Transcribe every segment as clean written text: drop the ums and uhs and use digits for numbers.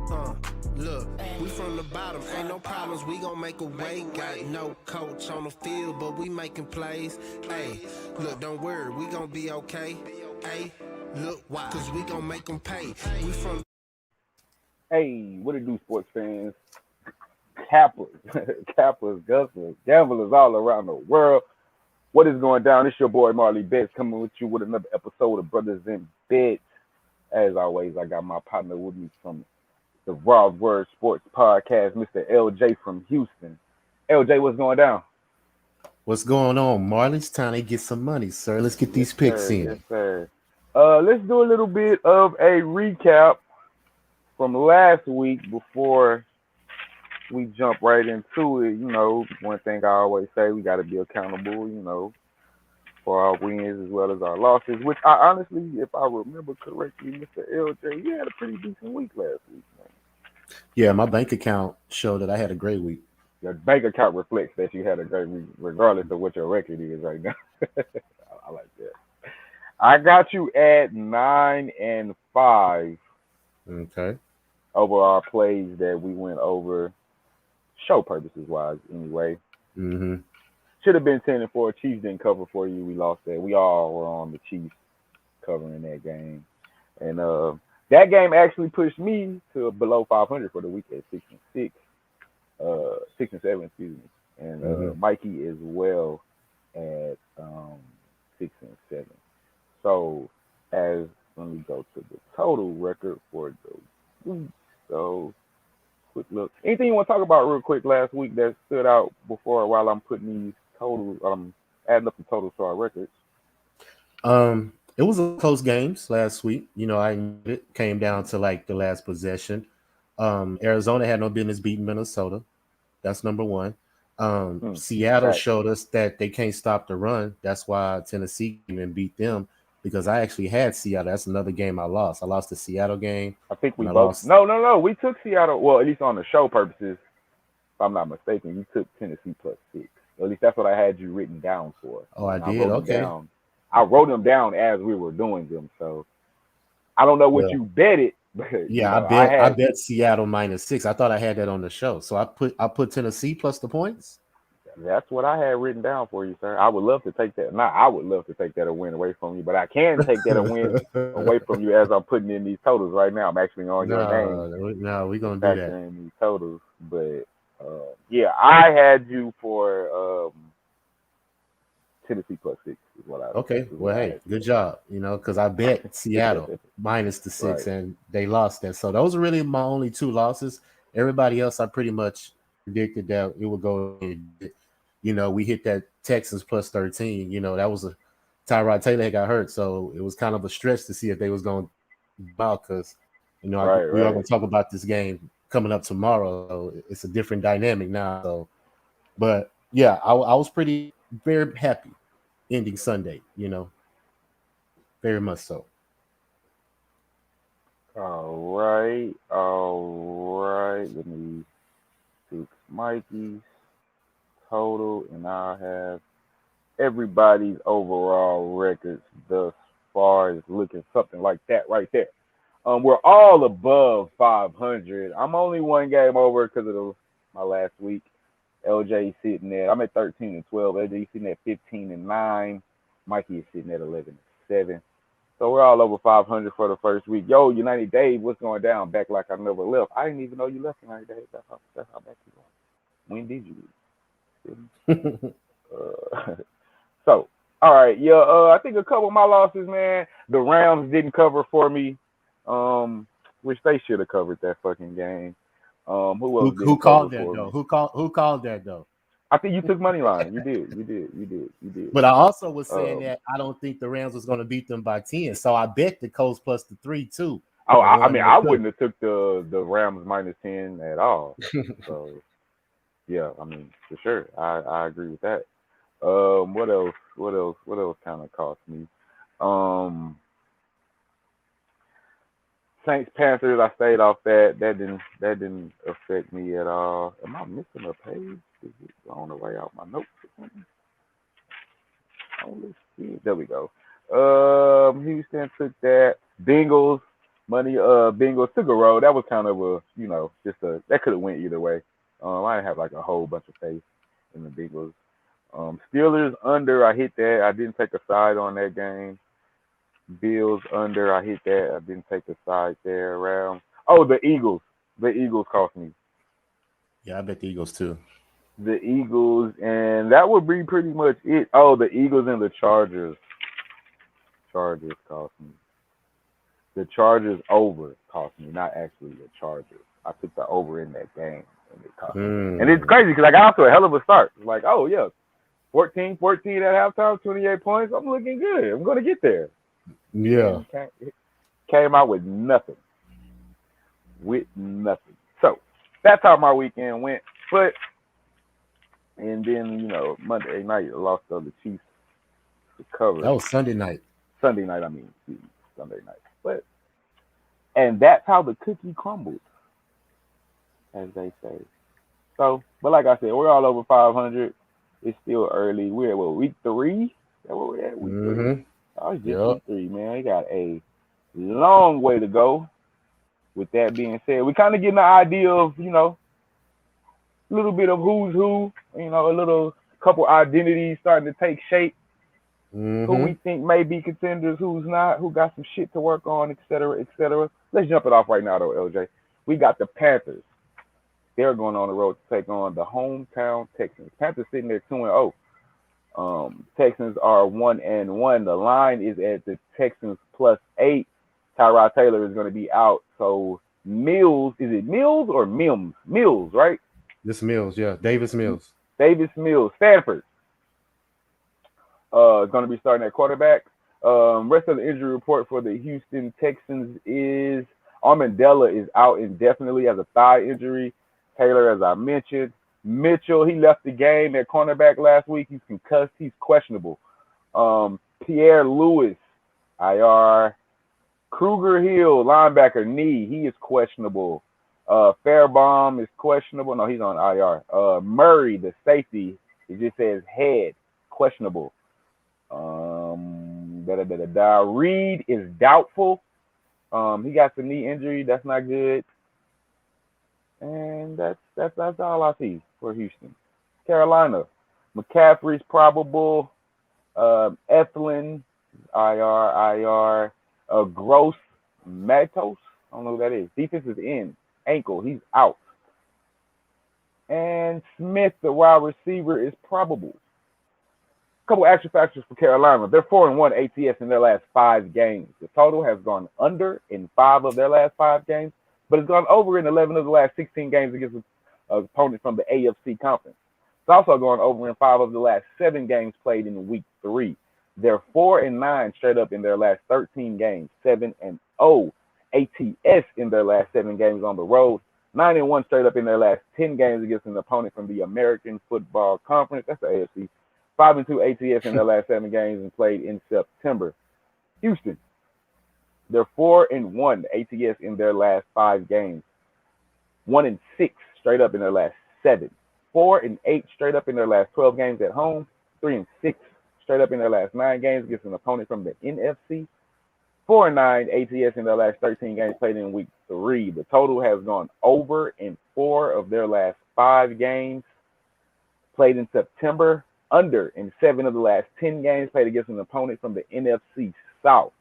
Look, we from the bottom, ain't no problems, we gon' make a way. Got no coach on the field, but we making plays. Hey, look, don't worry, we gon' be okay. Hey, look, why? Cause we gon' make them pay. We from Hey, what it do, sports fans? Cappers, cappers, gustlers, gamblers all around the world. What is going down? It's your boy Marley Betts coming with you with another episode of Brothers in Bed. As always, I got my partner with me from the Raw Word Sports Podcast, Mr. LJ from Houston. LJ, what's going down? What's going on, Marley? It's time to get some money, sir. Let's get Yes, these picks sir. Yes, in. sir. Let's do a little bit of a recap from last week before we jump right into it. You know, one thing I always say, we got to be accountable, for our wins as well as our losses, which I honestly, if I remember correctly, Mr. LJ, you had a pretty decent week last week, man. Yeah, my bank account showed that I had a great week. Your bank account reflects that you had a great week, regardless of what your record is right now. I like that. I got you at 9-5 Okay. over our plays that we went over, show purposes wise, anyway. Mm-hmm. Should have been 10-4. Chiefs didn't cover for you. We lost that. We all were on the Chiefs covering that game, and that game actually pushed me to below 500 for the week at 6-6, 6-7, excuse me, and Mikey as well at 6-7. So let me go to the total record for the week. So quick look. Anything you want to talk about real quick last week that stood out before while I'm putting these totals, adding up the totals to our records? It was a close games last week. It came down to like the last possession. Arizona had no business beating Minnesota. That's number one. Seattle Right. showed us that they can't stop the run. That's why Tennessee even beat them because I actually had Seattle. That's another game I lost. I lost the Seattle game, I think we and I both. lost. No. We took Seattle. Well, at least on the show purposes, if I'm not mistaken, you took Tennessee +6. Or at least that's what I had you written down for. Oh, I And I did. wrote them Okay. down. I wrote them down as we were doing them. So I don't know what Well, you bet it, but yeah, I I had. bet Seattle -6. I thought I had that on the show. So I put Tennessee plus the points. That's what I had written down for you, sir. I would love to take that. Not I would love to take that a win away from you, but I can take that a win away from you as I'm putting in these totals right now. I'm actually on your name No, we're and gonna do that. factoring in these totals. But yeah, I had you for Tennessee +6 is what I Okay. is what Well, I hey, had you good job. Because I bet Seattle -6 right. and they lost that. So those are really my only two losses. Everybody else, I pretty much predicted that it would go. We hit that Texans +13. That was a Tyrod Taylor had got hurt, so it was kind of a stretch to see if they was going to out because we are Right. going to talk about this game coming up tomorrow. So it's a different dynamic now. So, but yeah, I was pretty very happy ending Sunday. Very much so. All right. Let me fix Mikey's total, and I have everybody's overall records thus far is looking something like that right there. We're all above 500. I'm only one game over because of my last week. LJ sitting there. I'm at 13-12. LJ sitting at 15-9. Mikey is sitting at 11-7. So we're all over 500 for the first week. Yo, United Dave, what's going down? Back like I never left. I didn't even know you left United Dave. That's how back you going. When did you leave? So, all right, yeah. I think a couple of my losses, man. The Rams didn't cover for me, which they should have covered that fucking game. Who else Who didn't cover called that for though? me? Who called that though? I think you took money line. You did. But I also was saying Um, that I don't think the Rams was going to beat them by 10. So I bet the Colts plus the 3 too. oh, The I one mean, and the I cover. wouldn't have took the Rams -10 at all. So yeah, I mean, for sure, I agree with that. What else? What else kind of cost me? Um, Saints Panthers. I stayed off that. That didn't affect me at all. Am I missing a page? Is it on the way out my notes or something? Oh, let's see. There we go. Houston took that. Bengals. Bengals took a roll. That was kind of a, that could have went either way. I didn't have like a whole bunch of faith in the Bengals. Steelers under, I hit that. I didn't take a side on that game. Bills under, I hit that. I didn't take a side there around. Oh, the Eagles. The Eagles cost me. Yeah, I bet the Eagles too. The Eagles, and that would be pretty much it. Oh, the Eagles and the Chargers. Chargers cost me. The Chargers over cost me, not actually the Chargers. I took the over in that game, and it cost me. And it's crazy because I got off to a hell of a start. It's like, oh, yeah, 14 at halftime, 28 points. I'm looking good. I'm going to get there. Yeah. Came out with nothing. So that's how my weekend went. But, and then, Monday night, I lost to the Chiefs to cover. That was Sunday night. Sunday night. But, and that's how the cookie crumbled, as they say. So, but like I said, we're all over 500. It's still early. We're at week 3? Is that where we're at? Week 3. Oh, it's just week 3, man. We got a long way to go. With that being said, we kind of getting an idea of, a little bit of who's who, a little couple identities starting to take shape. Who we think may be contenders, who's not, who got some shit to work on, et cetera, et cetera. Let's jump it off right now, though, LJ. We got the Panthers. They're going on the road to take on the hometown Texans. Panthers sitting there 2-0. Texans are 1-1. The line is at the Texans +8. Tyrod Taylor is going to be out. So Mills, is it Mills or Mims? Mills, right? This Mills, yeah. Davis Mills. Stanford. Is going to be starting at quarterback. Rest of the injury report for the Houston Texans is Armandella is out indefinitely as a thigh injury. Taylor, as I mentioned. Mitchell, he left the game at cornerback last week. He's concussed. He's questionable. Pierre Lewis, IR. Kruger Hill, linebacker, knee. He is questionable. Fairbaum is questionable. No, he's on IR. Murray, the safety, it just says head, questionable. Reed is doubtful. He got some knee injury. That's not good. And that's all I see for Houston. Carolina, McCaffrey's probable. Eflin, IR. Gross Matos, I don't know who that is. Defensive end, ankle, he's out. And Smith, the wide receiver, is probable. A couple extra factors for Carolina. They're 4-1 ATS in their last 5 games. The total has gone under in 5 of their last 5 games, but it's gone over in 11 of the last 16 games against an opponent from the AFC conference. It's also gone over in 5 of the last 7 games played in week 3. They're 4-9 straight up in their last 13 games, 7-0 ATS in their last 7 games on the road, 9-1 straight up in their last 10 games against an opponent from the American Football Conference. That's the AFC. 5-2 ATS in their last 7 games and played in September. Houston, they're 4-1 ATS in their last 5 games, 1-6 straight up in their last 7, 4-8 straight up in their last 12 games at home, 3-6 straight up in their last 9 games against an opponent from the NFC. 4-9 ATS in their last 13 games played in week 3. The total has gone over in 4 of their last 5 games played in September, under in 7 of the last 10 games played against an opponent from the NFC South,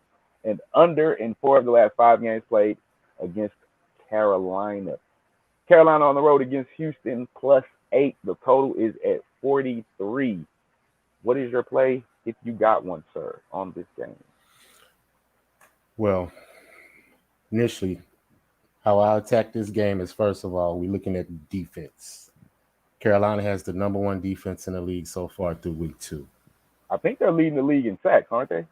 and under in 4 of the last 5 games played against Carolina. Carolina on the road against Houston +8. The total is at 43. What is your play, if you got one, sir, on this game? Well, initially, how I attack this game is, first of all, we're looking at defense. Carolina has the number 1 defense in the league so far through week 2. I think they're leading the league in sacks, aren't they?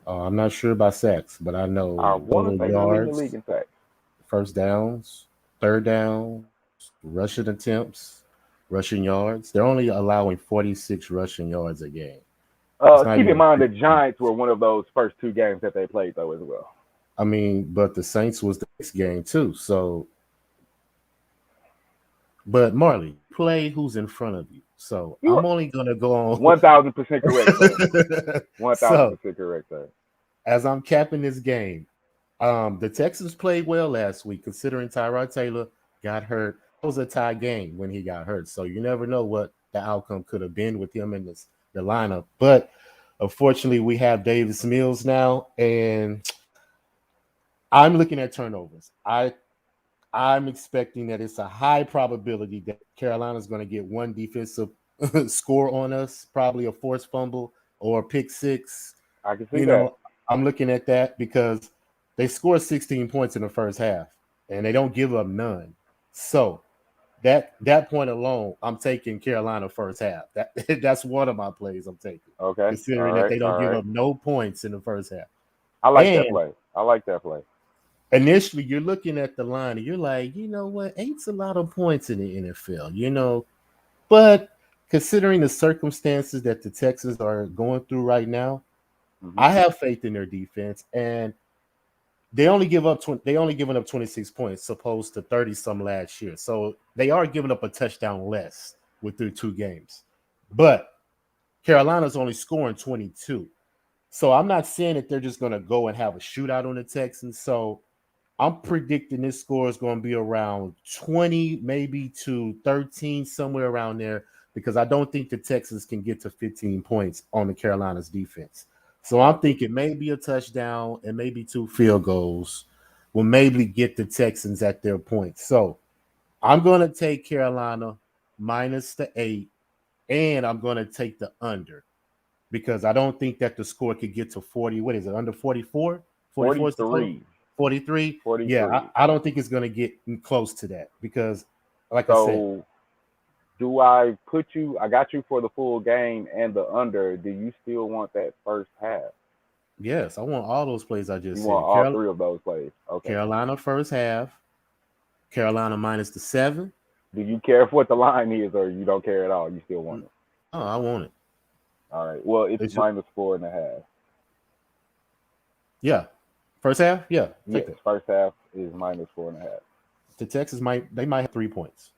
I'm not sure about sacks, but I know I want to say they're leading the league in sacks. First downs, third downs, rushing attempts, rushing yards. They're only allowing 46 rushing yards a game. Keep in mind the Giants were one of those first 2 games that they played, though, as well. I mean, but the Saints was the next game, too. So, but Marley, play who's in front of you. So I'm only going to go on 1,000% correct, sir. 1,000% correct, sir. As I'm capping this game, The Texans played well last week, considering Tyrod Taylor got hurt. It was a tie game when he got hurt, so you never know what the outcome could have been with him in the lineup. But unfortunately, we have Davis Mills now, and I'm looking at turnovers. I'm expecting that it's a high probability that Carolina's going to get one defensive score on us, probably a forced fumble or a pick six. I can see that. I'm looking at that because they scored 16 points in the first half and they don't give up none. So that point alone, I'm taking Carolina first half. That's one of my plays I'm taking. Okay. Considering that they don't give up no points in the first half. I like that play. Initially, you're looking at the line and you're like, you know what? 8's a lot of points in the NFL, But considering the circumstances that the Texans are going through right now, I have faith in their defense, and they only given up 26 points, opposed to 30 some last year. So they are giving up a touchdown less with their 2 games. But Carolina's only scoring 22. So I'm not saying that they're just going to go and have a shootout on the Texans. So I'm predicting this score is going to be around 20, maybe to 13, somewhere around there, because I don't think the Texans can get to 15 points on the Carolina's defense. So I'm thinking maybe a touchdown and maybe 2 field goals will maybe get the Texans at their point. So I'm going to take Carolina minus the 8, and I'm going to take the under because I don't think that the score could get to 40. What is it, under 44? 43. 43? 43. Yeah, I don't think it's going to get close to that because, like I said. Do I got you for the full game and the under. Do you still want that first half? Yes, I want all those plays I just said. You want all 3 of those plays. Okay. Carolina first half, Carolina minus the 7. Do you care what the line is or you don't care at all? You still want it? Oh, I want it. All right. Well, it's minus 4.5. Yeah. First half? Yeah. Yes, first half is minus 4.5. The Texans might have 3 points.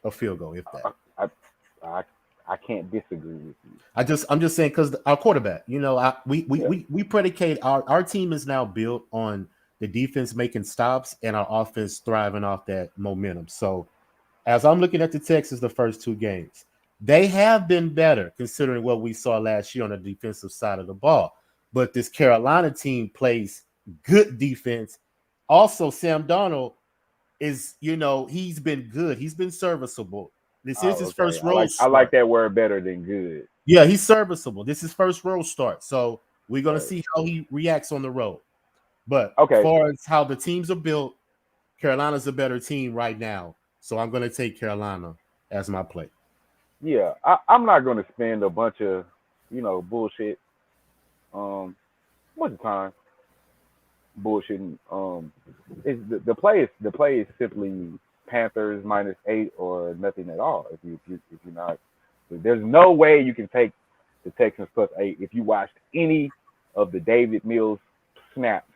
A field goal, if that. I can't disagree with you. I'm just saying because our quarterback, we predicate our team is now built on the defense making stops and our offense thriving off that momentum. So as I'm looking at the Texans, the first 2 games, they have been better considering what we saw last year on the defensive side of the ball. But this Carolina team plays good defense. Also, Sam Darnold is, he's been good. He's been serviceable. This is his first road start. I like that word better than good. Yeah, he's serviceable. This is first road start. So we're going to see how he reacts on the road. But as far as how the teams are built, Carolina's a better team right now. So I'm going to take Carolina as my play. Yeah, I'm not going to spend a bunch of, bullshit. What's the time? Bullshitting. The play is simply Panthers minus 8 or nothing at all. If you're not, there's no way you can take the Texans plus 8 if you watched any of the David Mills snaps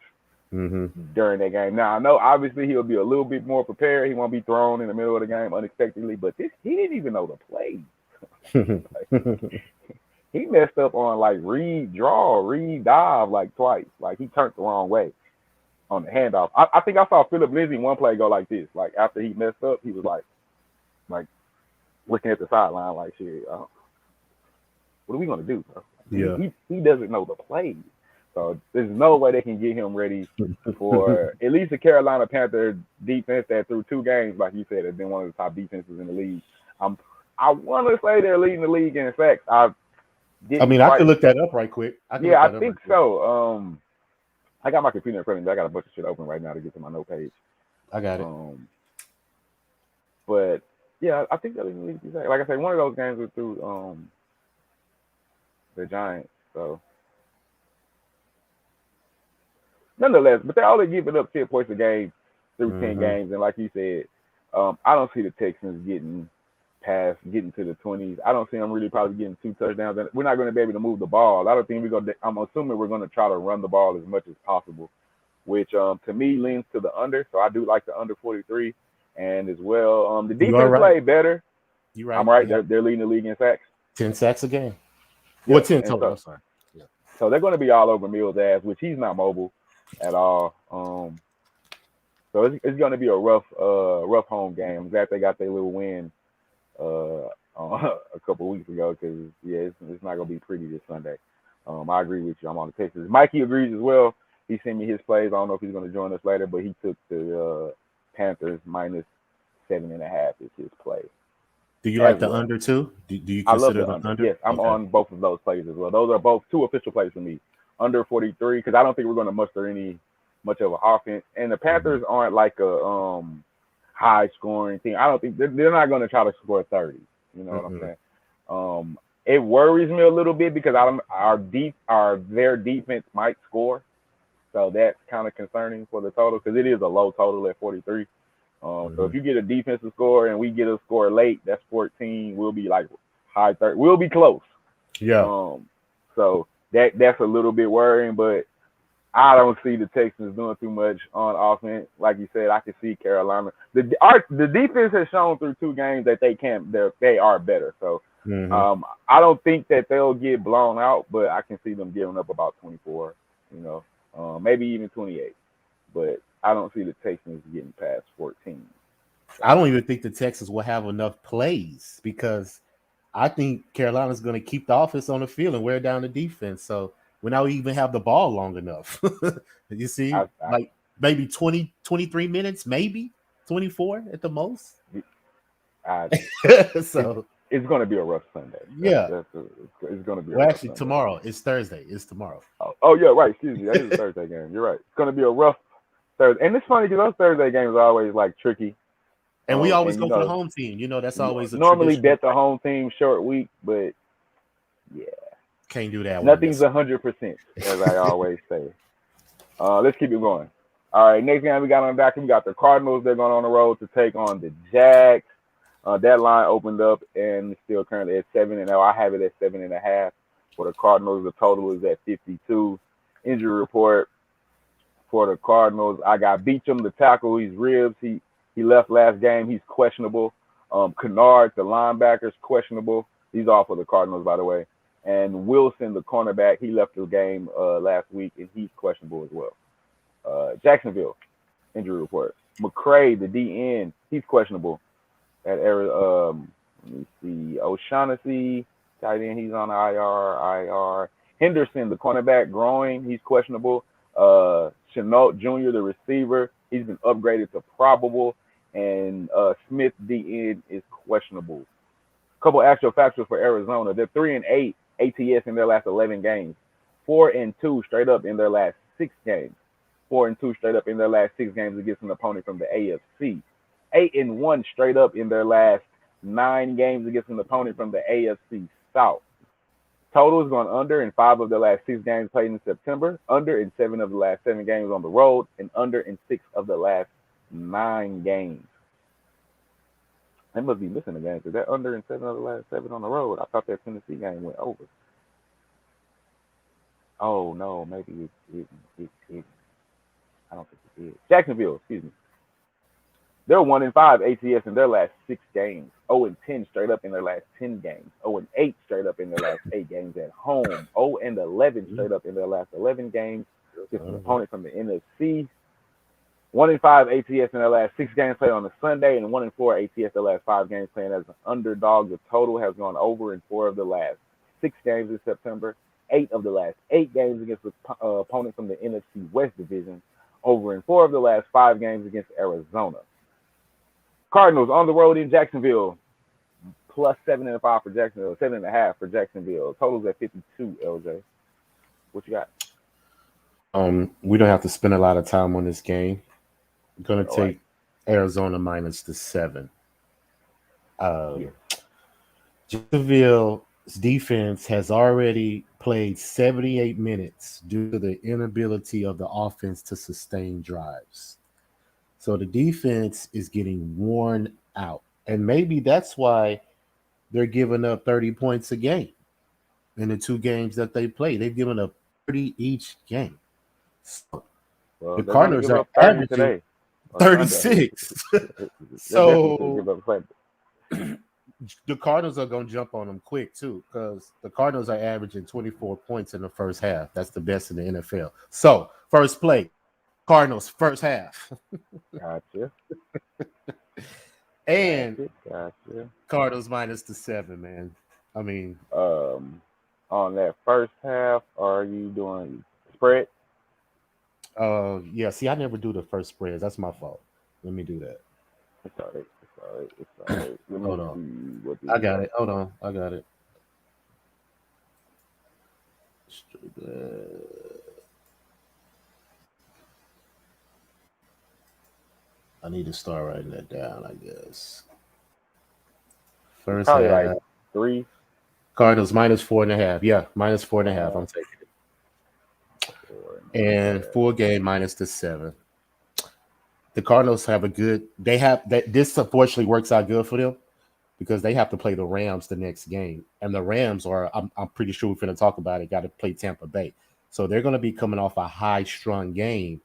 during that game. Now I know obviously he'll be a little bit more prepared. He won't be thrown in the middle of the game unexpectedly, but he didn't even know the play. He messed up on read dive twice. He turned the wrong way on the handoff. I think I saw Philip Lindsay one play go like this. After he messed up, he was like looking at the sideline shit. What are we gonna do, bro? Yeah. He doesn't know the play. So there's no way they can get him ready for at least the Carolina Panther defense that through 2 games, like you said, has been one of the top defenses in the league. I want to say they're leading the league in sacks. I can look that up right quick. I think so. I got my computer in front of me. I got a bunch of shit open right now to get to my note page. I got it. But yeah, I think they're leading the league in sacks. Like I said, one of those games was through the Giants. So nonetheless, but they're only giving up 10 points a game through 10 games. And like you said, I don't see the Texans getting to the 20s. I don't see them really probably getting 2 touchdowns. And we're not going to be able to move the ball. I don't think I'm assuming we're going to try to run the ball as much as possible, which to me leans to the under. So I do like the under 43. And as well, the defense played better. You're right. I'm right. They're leading the league in sacks. 10 sacks a game. Well, 10 total. I'm sorry. So they're going to be all over Mills' ass, which he's not mobile. at all. So it's going to be a rough home game. I'm glad they got their little win a couple weeks ago because it's not going to be pretty this Sunday. I agree with you. I'm on the Texans. Mikey agrees as well. He sent me his plays. I don't know if he's going to join us later, but he took the Panthers -7.5 is his play. Do you like the under too? Do you I love consider the the under? Yes, I'm on both of those plays as well. Those are both two official plays for me. Under 43 because I don't think we're going to muster any much of an offense. And the Panthers aren't like a high scoring team. I don't think they're not going to try to score 30. You know what I'm saying? It worries me a little bit because their defense might score. So that's kind of concerning for the total because it is a low total at 43. So if you get a defensive score and we get a score late, that's 14. We'll be like high 30. We'll be close. Yeah. So that's a little bit worrying, but I don't see the Texans doing too much on offense. Like you said, I can see Carolina. The defense has shown through 2 games that they are better. So I don't think that they'll get blown out, but I can see them giving up about 24. Maybe even 28. But I don't see the Texans getting past 14. I don't even think the Texans will have enough plays because I think Carolina's going to keep the offense on the field and wear down the defense. So we not even have the ball long enough. You see, like maybe 20, 23 minutes, maybe 24 at the most. So it's going to be a rough Sunday. It's going to be. Actually, Sunday. Tomorrow. It's Thursday. It's tomorrow. Oh yeah, right. Excuse me. That is a Thursday game. You're right. It's going to be a rough Thursday, and it's funny because those Thursday games are always like tricky. And we always go for the home team. That's always normally bet the home team short week, but yeah, can't do that. Nothing's 100%, as I always say. Let's keep it going. All right, next game we got on the docket, we got the Cardinals. They're going on the road to take on the Jags. That line opened up and still currently at 7, and now I have it at 7.5 for the Cardinals. The total is at 52. Injury report for the Cardinals. I got Beachum, the tackle. He's ribs. He left last game. He's questionable. Kennard, the linebacker's questionable. He's off for the Cardinals, by the way. And Wilson, the cornerback, he left the game last week, and he's questionable as well. Jacksonville, injury report. McCray, the DN, he's questionable. Let me see. O'Shaughnessy, tight end, he's on IR. Henderson, the cornerback, groin, he's questionable. Chenault Jr., the receiver, he's been upgraded to probable. And Smith, DN, is questionable. Couple actual factors for Arizona. They're 3-8 ATS in their last 11 games. 4-2 straight up in their last 6 games. 4-2 straight up in their last 6 games against an opponent from the AFC. 8-1 straight up in their last 9 games against an opponent from the AFC South. Total is going under in 5 of their last 6 games played in September. Under in 7 of the last 7 games on the road. And under in 6 of the last 9 games. They must be missing a game because they're under in 7 of the last 7 on the road. I thought that Tennessee game went over. Oh no, maybe it I don't think it did. Jacksonville, excuse me. They're 1-5 ATS in their last 6 games. 0-10 straight up in their last 10 games. 0-8 straight up in their last 8 games at home. 0-11 straight up in their last 11 games against an opponent from the NFC. 1-5 ATS in their last 6 games played on a Sunday, and 1-4 ATS their last 5 games playing as an underdog. The total has gone over in 4 of the last 6 games in September. 8 of the last 8 games against the opponent from the NFC West Division. Over in 4 of the last 5 games against Arizona. Cardinals on the road in Jacksonville. Plus 7.5 for Jacksonville. 7.5 for Jacksonville. Totals at 52, LJ. What you got? We don't have to spend a lot of time on this game. I'm going to take Arizona minus the 7. Jacksonville's defense has already played 78 minutes due to the inability of the offense to sustain drives. So the defense is getting worn out. And maybe that's why they're giving up 30 points a game in the 2 games that they play. They've given up 30 each game. So the Cardinals are averaging today, 36. So the Cardinals are going to jump on them quick, too, because the Cardinals are averaging 24 points in the first half. That's the best in the NFL. So, first play, Cardinals first half. Gotcha. And Gotcha. Cardinals minus the 7, man. I mean, On that first half, are you doing spread? yeah, see, I never do the first spreads. That's my fault. Let me do that. It's all right. It's all right. It's all right. Let me Hold on. see what I these got are. it. Hold on. I got it. I need to start writing that down, I guess. It's First probably half. like 3, Cardinals minus 4.5. Yeah, minus 4.5. I'm taking it. 4 and a And half. full game minus the 7. The Cardinals have a good. They have that. This unfortunately works out good for them because they have to play the Rams the next game, and the Rams are. I'm pretty sure we're going to talk about it. Got to play Tampa Bay, so they're going to be coming off a high-strung game,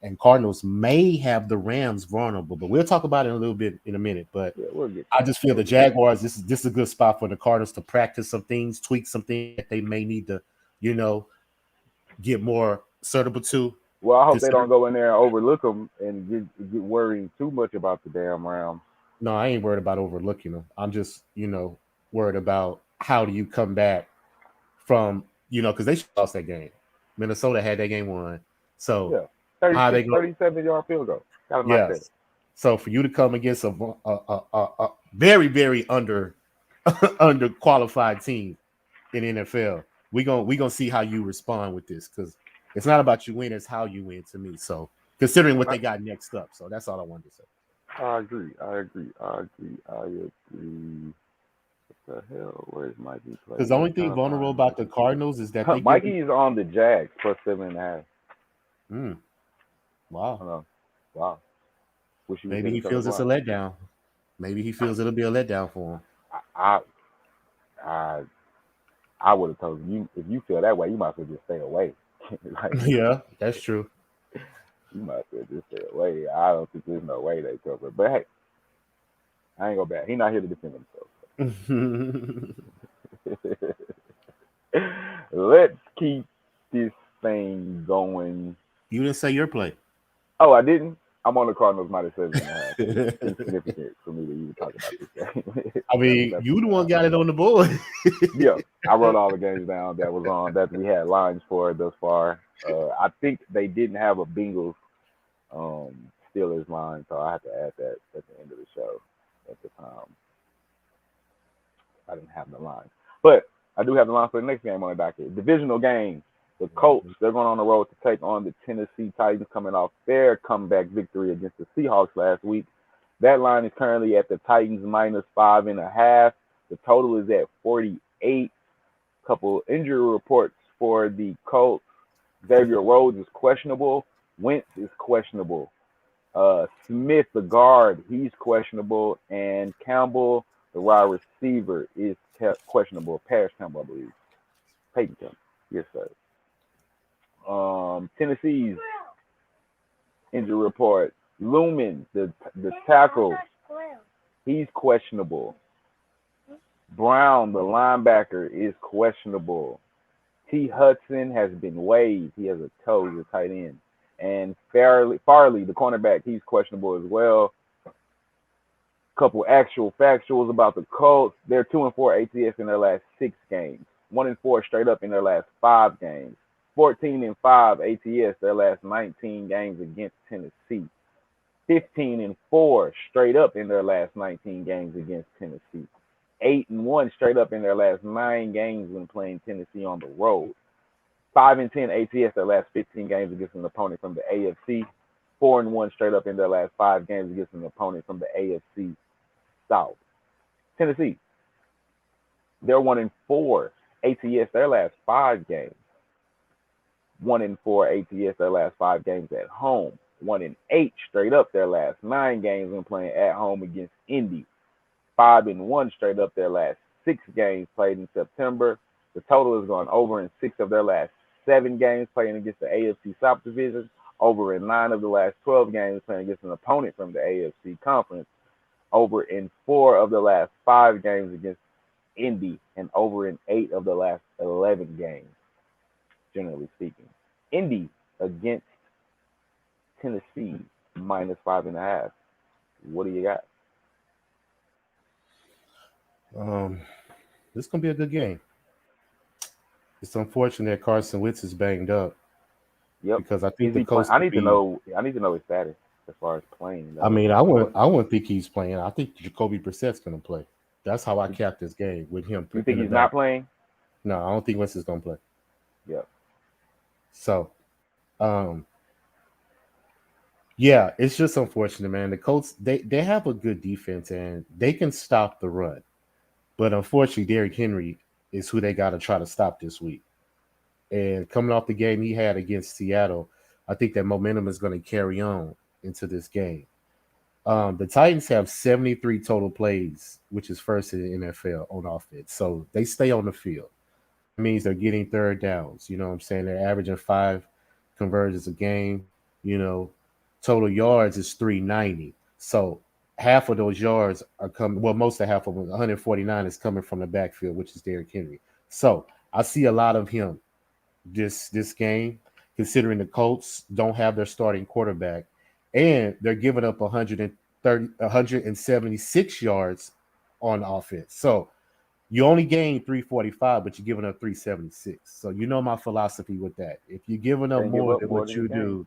and Cardinals may have the Rams vulnerable. But we'll talk about it a little bit in a minute. But Yeah, we'll get to I that. just feel the Jaguars. This is a good spot for the Cardinals to practice some things, tweak some things that they may need to, you know, get more suitable to. Well, I hope they don't Consider- go in there and overlook them and get worried too much about the damn Rams. No, I ain't worried about overlooking them. I'm just, worried about how do you come back from, because they lost that game. Minnesota had that game won. So Yeah, how are they 36, going? 37-yard field goal. Got to knock that. Yes. So for you to come against a very, very under qualified team in the NFL, we gonna see how you respond with this because it's not about you win, it's how you win to me. So considering what they got next up, so that's all I wanted to say. I agree. I agree. I agree. I agree. What the hell? Where's Mikey Because playing? the I'm only thing trying to vulnerable find about the Mikey. Cardinals is that they give them. Mikey is on the Jags plus 7.5. Wow. I know. Wow. Wish you was Maybe here to he tell us feels it's why. a letdown. Maybe he feels it'll be a letdown for him. I I I would have told you if you feel that way, you might as well just stay away. Like Yeah, that's true. you might as well just stay away. I don't think there's no way they cover. But hey, I ain't go back. He not here to defend himself. Let's keep this thing going. You didn't say your play. Oh, I didn't. I'm on the Cardinals minus 7.5. It's insignificant for me to even talk about this game. I mean, you the one got it on the board. Yeah, I wrote all the games down that was on that we had lines for thus far. I think they didn't have a Bengals Steelers line, so I had to add that at the end of the show. At the time, I didn't have the line, but I do have the line for the next game on the docket. Divisional game. The Colts, they're going on the road to take on the Tennessee Titans coming off their comeback victory against the Seahawks last week. That line is currently at the Titans minus 5.5. The total is at 48. Couple injury reports for the Colts. Xavier Rhodes is questionable. Wentz is questionable. Smith, the guard, he's questionable. And Campbell, the wide receiver, is questionable. Paris Campbell, I believe. Peyton Campbell. Yes, sir. Tennessee's injury report. Lumen, the tackle, he's questionable. Brown, the linebacker, is questionable. T. Hudson has been waived. He has a toe. He's a tight end. And Farley, the cornerback, he's questionable as well. Couple actual factuals about the Colts. They're 2-4 ATS in their last 6 games. 1-4 straight up in their last 5 games. 14-5 ATS their last 19 games against Tennessee. 15-4 straight up in their last 19 games against Tennessee. 8-1 straight up in their last 9 games when playing Tennessee on the road. 5-10 ATS their last 15 games against an opponent from the AFC. 4-1 straight up in their last 5 games against an opponent from the AFC South. Tennessee, they're 1-4 ATS their last 5 games. 1-4 ATS their last 5 games at home. 1-8 straight up their last 9 games when playing at home against Indy. 5-1 straight up their last 6 games played in September. The total has gone over in 6 of their last 7 games playing against the AFC South Division. Over in 9 of the last 12 games playing against an opponent from the AFC Conference. Over in 4 of the last 5 games against Indy. And over in 8 of the last 11 games, generally speaking. Indy against Tennessee -5.5. What do you got? This is gonna be a good game. It's unfortunate that Carson Wentz is banged up Yep. because I think Is the he playing? Colts I could need to be. know. I need to know his status as far as playing. I Though. mean, I wouldn't think he's playing. I think Jacoby Brissett's gonna play. That's how I cap this game with him You in think the he's back. not playing? No, I don't think Wentz is gonna play. Yep. So, yeah, it's just unfortunate, man. The Colts they have a good defense and they can stop the run, but unfortunately, Derrick Henry is who they got to try to stop this week. And coming off the game he had against Seattle, I think that momentum is going to carry on into this game. The Titans have 73 total plays, which is first in the NFL on offense. So they stay on the field. It means they're getting third downs. You know what I'm saying? They're averaging 5 conversions a game. You know, total yards is 390. So half of those yards are coming. Well, most of half of them, 149, is coming from the backfield, which is Derrick Henry. So I see a lot of him this game, considering the Colts don't have their starting quarterback, and they're giving up 176 yards on offense. So you only gain 345, but you're giving up 376. So you know my philosophy with that. If you're giving up Can't give more up than more what than you you gain.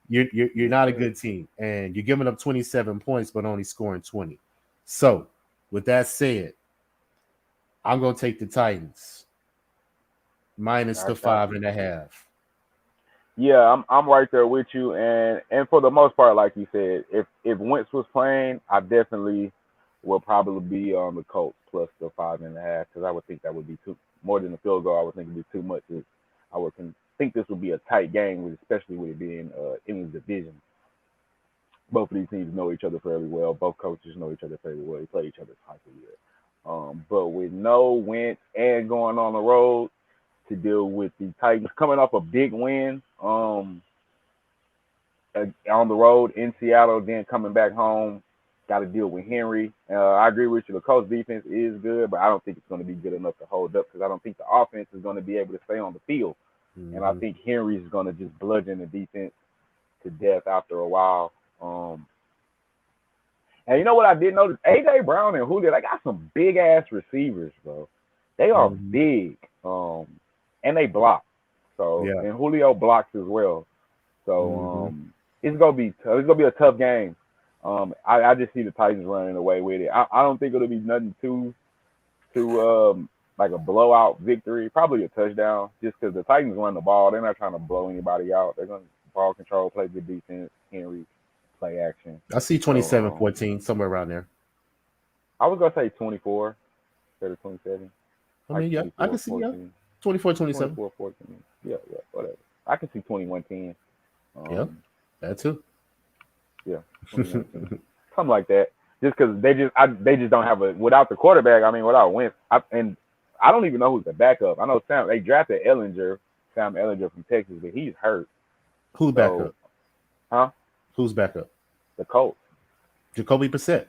do, you're not a good team, and you're giving up 27 points but only scoring 20. So with that said, I'm gonna take the Titans minus I the got five you. and a half. Yeah, I'm right there with you, and for the most part, like you said, if Wentz was playing, I definitely will probably be on the Colts plus the 5.5 because I would think that would be too more than a field goal. I would think it'd be too much. I would think this would be a tight game, especially with it being in the division. Both of these teams know each other fairly well. Both coaches know each other fairly well. They play each other twice a year. But with no Wentz and going on the road to deal with the Titans coming off a big win on the road in Seattle, then coming back home, got to deal with Henry. I agree with you. The Colts defense is good, but I don't think it's going to be good enough to hold up because I don't think the offense is going to be able to stay on the field. Mm-hmm. And I think Henry's going to just bludgeon the defense to death after a while. And you know what I did notice? AJ Brown and Julio, they got some big ass receivers, bro. They are big. And they block. So and Julio blocks as well. So it's gonna be tough. It's gonna be a tough game. I just see the Titans running away with it. I don't think it'll be nothing too like a blowout victory. Probably a touchdown, just because the Titans run the ball. They're not trying to blow anybody out. They're gonna ball control, play good defense. Henry play action. I see 27-14 somewhere around there. I was gonna say 24 instead of 27. I mean, yeah, I can see 24-27. 24-14. Yeah, whatever. I can see 21-10. Yeah, that too. Yeah, something like that. Just because they just don't have without the quarterback. I mean, without Wentz, and I don't even know who's the backup. I know they drafted Sam Ellinger from Texas, but he's hurt. Who's backup? Huh? Who's backup? The Colts. Jacoby Brissett.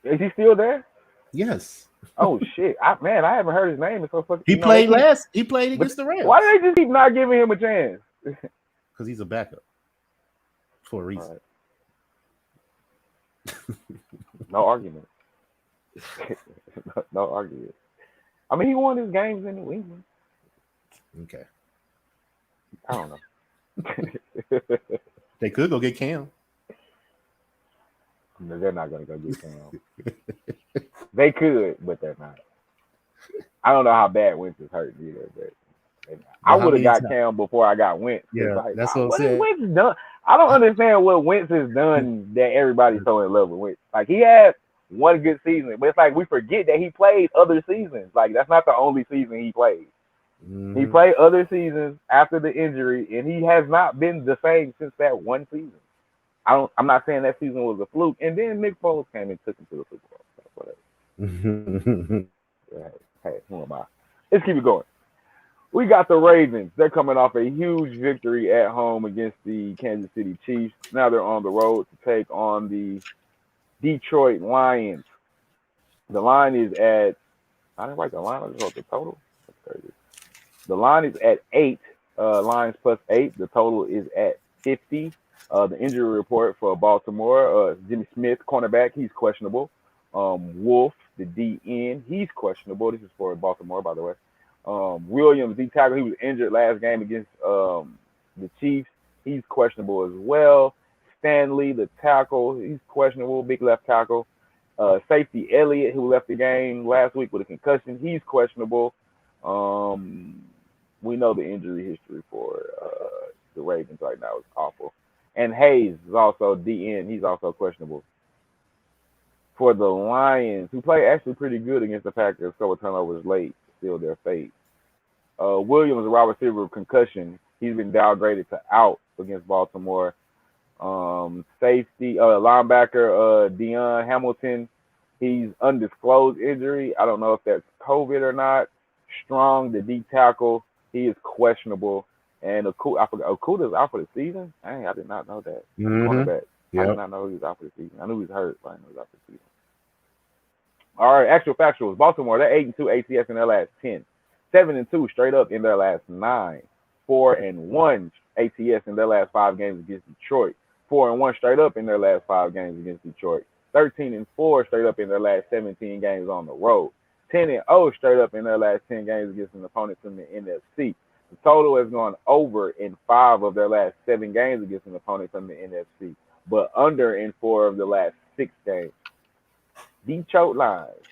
Is he still there? Yes. Oh shit! I haven't heard his name. It's so fucking. He played against the Rams. Why do they just keep not giving him a chance? Because he's a backup for a reason. Right. No argument. No argument. I mean, he won his games in New England. Okay. I don't know. They could go get Cam. No, they're not going to go get Cam. They could, but they're not. I don't know how bad Wentz is hurt either, but I would have got Cam before I got Wentz. Yeah, like, that's what I'm saying. Wentz done? I don't understand what Wentz has done that everybody's so in love with Wentz. Like, he had one good season, but it's like we forget that he played other seasons. Like, that's not the only season he played. Mm-hmm. He played other seasons after the injury, and he has not been the same since that one season. I'm not saying that season was a fluke. And then Nick Foles came and took him to the Super Bowl. So whatever. Hey, who am I? Let's keep it going. We got the Ravens. They're coming off a huge victory at home against the Kansas City Chiefs. Now they're on the road to take on the Detroit Lions. The line is at, I didn't write the line, I just wrote the total. The line is at 8. Lions plus 8. The total is at 50. The injury report for Baltimore: Jimmy Smith, cornerback, he's questionable. Wolf, the DN, he's questionable. This is for Baltimore, by the way. Williams, D tackle, he was injured last game against the Chiefs. He's questionable as well. Stanley, the tackle, he's questionable, big left tackle. Safety Elliott, who left the game last week with a concussion, he's questionable. We know the injury history for the Ravens right now is awful. And Hayes is also DN. He's also questionable. For the Lions, who play actually pretty good against the Packers, scored turnovers late, still their fate. Williams, a wide receiver with concussion, he's been downgraded to out against Baltimore. Safety, linebacker, Deion Hamilton, he's undisclosed injury. I don't know if that's COVID or not. Strong, the D tackle, he is questionable. And Okuda's out for the season? Dang, I did not know that. Cornerback. Yep. I did not know he was out for the season. I knew he was hurt, but I didn't know he was out for the season. All right, actual factuals. Baltimore, they're 8-2 ATS in their last 10. 7-2 straight up in their last 9. 4-1 ATS in their last 5 games against Detroit. 4-1 straight up in their last 5 games against Detroit. 13-4 straight up in their last 17 games on the road. 10-0 straight up in their last 10 games against an opponent from the NFC. The total has gone over in 5 of their last 7 games against an opponent from the NFC, but under in 4 of the last 6 games. Detroit Lions,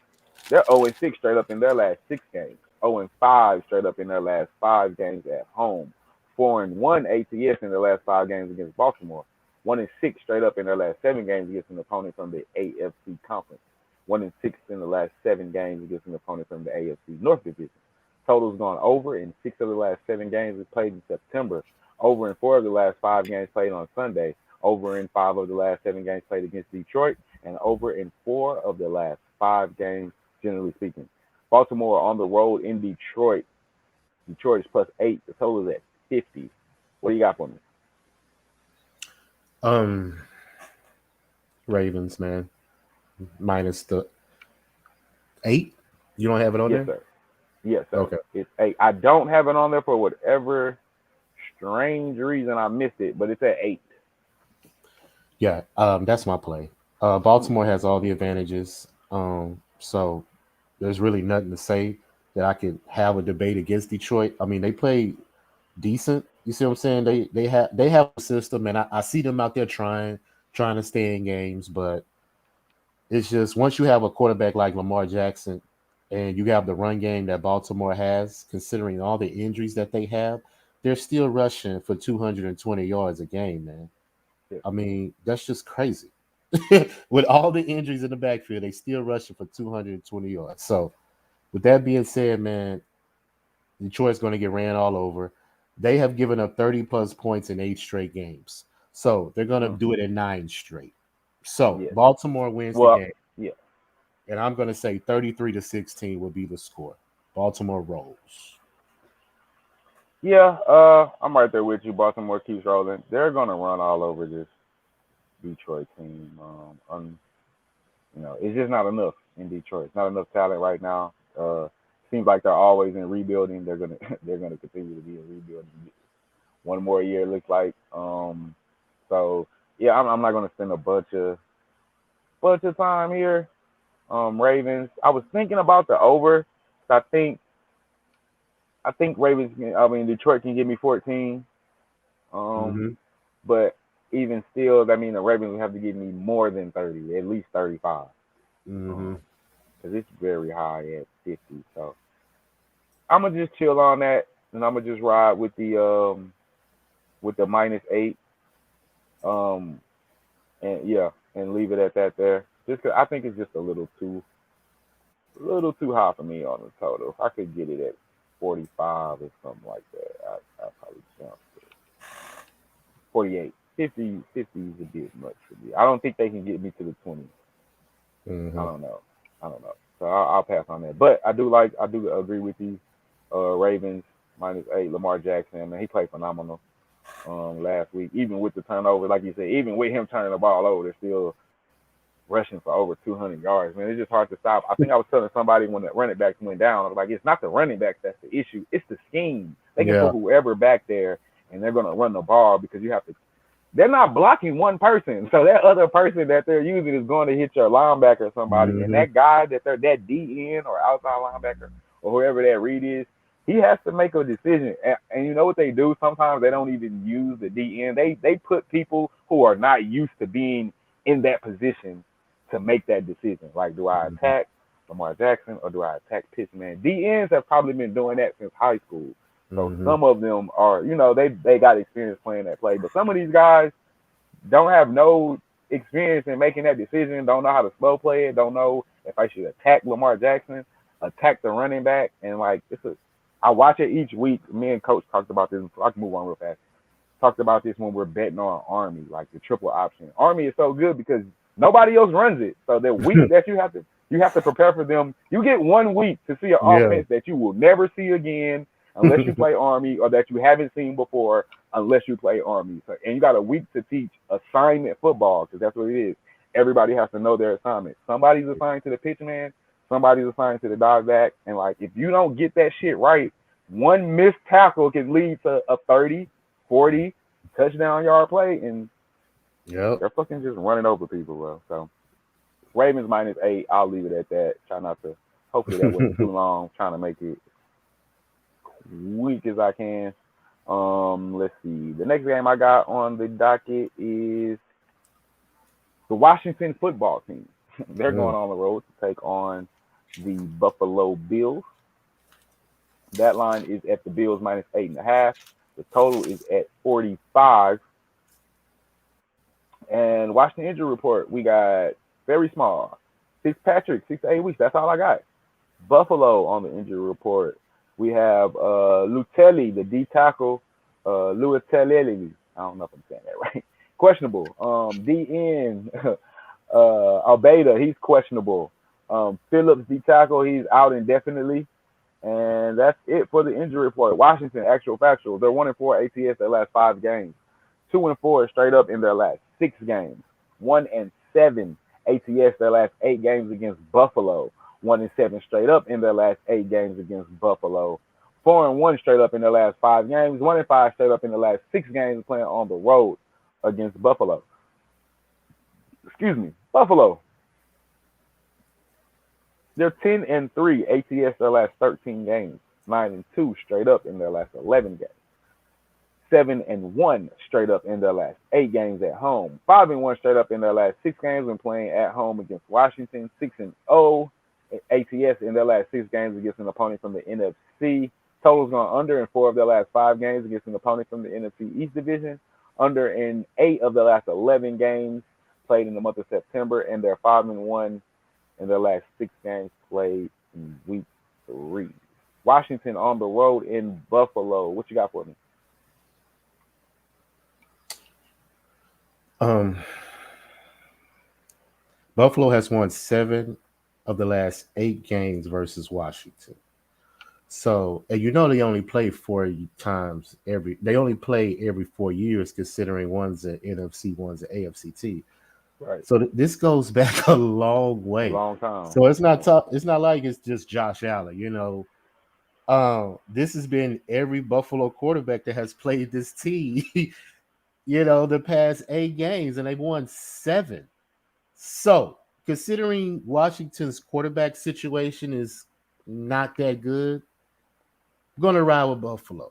they're 0-6 straight up in their last 6 games. 0-5 straight up in their last 5 games at home. 4-1 ATS in their last 5 games against Baltimore. 1-6 straight up in their last 7 games against an opponent from the AFC Conference. 1-6 in the last 7 games against an opponent from the AFC North Division. Total's gone over in 6 of the last 7 games played in September. Over in 4 of the last 5 games played on Sunday. Over in 5 of the last 7 games played against Detroit. And over in 4 of the last 5 games, generally speaking. Baltimore on the road in Detroit. Detroit is +8. The total is at 50. What do you got for me? Ravens, man. Minus the 8. You don't have it on there? Sir. Yes, sir. Okay. It's 8. I don't have it on there for whatever strange reason I missed it, but it's at 8. Yeah, that's my play. Baltimore has all the advantages. So there's really nothing to say that I could have a debate against Detroit. I mean, they play decent. You see what I'm saying? They have a system, and I see them out there trying to stay in games, but it's just once you have a quarterback like Lamar Jackson and you have the run game that Baltimore has, considering all the injuries that they have, they're still rushing for 220 yards a game, man. Yeah. I mean, that's just crazy. With all the injuries in the backfield, they still rushing for 220 yards. So with that being said, man, Detroit's going to get ran all over. They have given up 30-plus points in 8 straight games. So they're going to do it in 9 straight. So Baltimore wins the game. Yeah. And I'm going to say 33-16 will be the score. Baltimore rolls. Yeah, I'm right there with you. Baltimore keeps rolling. They're going to run all over this Detroit team. It's just not enough in Detroit. It's not enough talent right now. Seems like they're always in rebuilding. They're gonna continue to be in rebuilding. One more year, it looks like. So yeah, I'm not gonna spend a bunch of time here. Ravens. I was thinking about the over. I think Ravens. Detroit can give me 14. But even still, that means the Ravens will have to give me more than 30, at least 35. Because it's very high at 50. So I'm gonna just chill on that, and I'm gonna just ride with the -8. And leave it at that there. Just 'cause I think it's just a little too high for me on the total. If I could get it at 45 or something like that, I'd probably jump to 48. 50 is a bit much for me. I don't think they can get me to the 20. I don't know. So I'll pass on that. But I do agree with you. Ravens -8. Lamar Jackson, man, he played phenomenal last week. Even with the turnover, like you said, even with him turning the ball over, they're still rushing for over 200 yards. Man, it's just hard to stop. I think I was telling somebody when the running backs went down, I was like, it's not the running backs that's the issue. It's the scheme. They can put whoever back there, and they're going to run the ball because you have to they're not blocking one person. So that other person that they're using is going to hit your linebacker or somebody. And Mm-hmm. that guy that DN or outside linebacker or whoever that read is, he has to make a decision. And you know what they do? Sometimes they don't even use the DN. They put people who are not used to being in that position to make that decision. Like, do I attack Lamar Jackson or do I attack Pittsman? DNs have probably been doing that since high school. So Mm-hmm. some of them are, they got experience playing that play. But some of these guys don't have no experience in making that decision, don't know how to slow play it, don't know if I should attack Lamar Jackson, attack the running back. And, like, I watch it each week. Me and Coach talked about this. I can move on real fast. Talked about this when we're betting on Army, like the triple option. Army is so good because nobody else runs it. So the week that you have to prepare for them. You get 1 week to see an Yeah. offense that you will never see again unless you play Army, or that you haven't seen before unless you play Army. So, and you got a week to teach assignment football, because that's what it is. Everybody has to know their assignment. Somebody's assigned to the pitch man, somebody's assigned to the dog back. And, like, if you don't get that shit right, one missed tackle can lead to a 30, 40 touchdown yard play, and Yep. they're fucking just running over people, bro. So Ravens -8. I'll leave it at that. Try not to. Hopefully that wasn't too long. Trying to make it quick as I can. Let's see. The next game I got on the docket is the Washington football team. They're going on the road to take on the Buffalo Bills. That line is at the Bills -8.5. The total is at 45. And Washington injury report, we got very small. Fitzpatrick, 6 to 8 weeks. That's all I got. Buffalo on the injury report. We have Lutelli, the D tackle, Lutelli. I don't know if I'm saying that right. Questionable. DN, Albeda, he's questionable. Phillips, D tackle, he's out indefinitely. And that's it for the injury report. Washington, actual factual. They're 1-4 ATS their last 5 games. 2-4 straight up in their last 6 games. 1-7 ATS their last 8 games against Buffalo. 1-7 straight up in their last 8 games against Buffalo. 4-1 straight up in their last 5 games. 1-5 straight up in the last 6 games playing on the road against Buffalo. Excuse me, Buffalo. They're 10-3 ATS their last 13 games. 9-2 straight up in their last 11 games. 7-1 straight up in their last 8 games at home. 5-1 straight up in their last 6 games when playing at home against Washington. 6-0 ATS in their last 6 games against an opponent from the NFC. Totals gone under in 4 of their last 5 games against an opponent from the NFC East Division. Under in 8 of their last 11 games played in the month of September, and they're 5-1 in their last 6 games played in week 3. Washington on the road in Buffalo. What you got for me? Buffalo has won 7 of the last 8 games versus Washington. So, and they only play 4 times they only play every 4 years, considering one's an NFC, one's an AFCT. Right. So this goes back a long way. A long time. So it's not tough. It's not like it's just Josh Allen, This has been every Buffalo quarterback that has played this team, the past 8 games, and they've won 7. So, considering Washington's quarterback situation is not that good, I'm going to ride with Buffalo.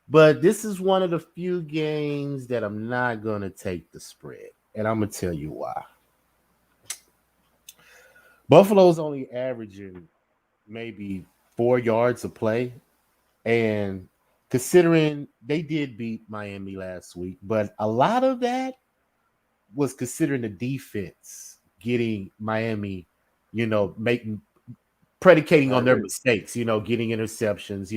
But this is one of the few games that I'm not going to take the spread, and I'm going to tell you why. Buffalo's only averaging maybe 4 yards a play, and considering they did beat Miami last week, but a lot of that was considering the defense getting Miami, predicating on their mistakes, getting interceptions,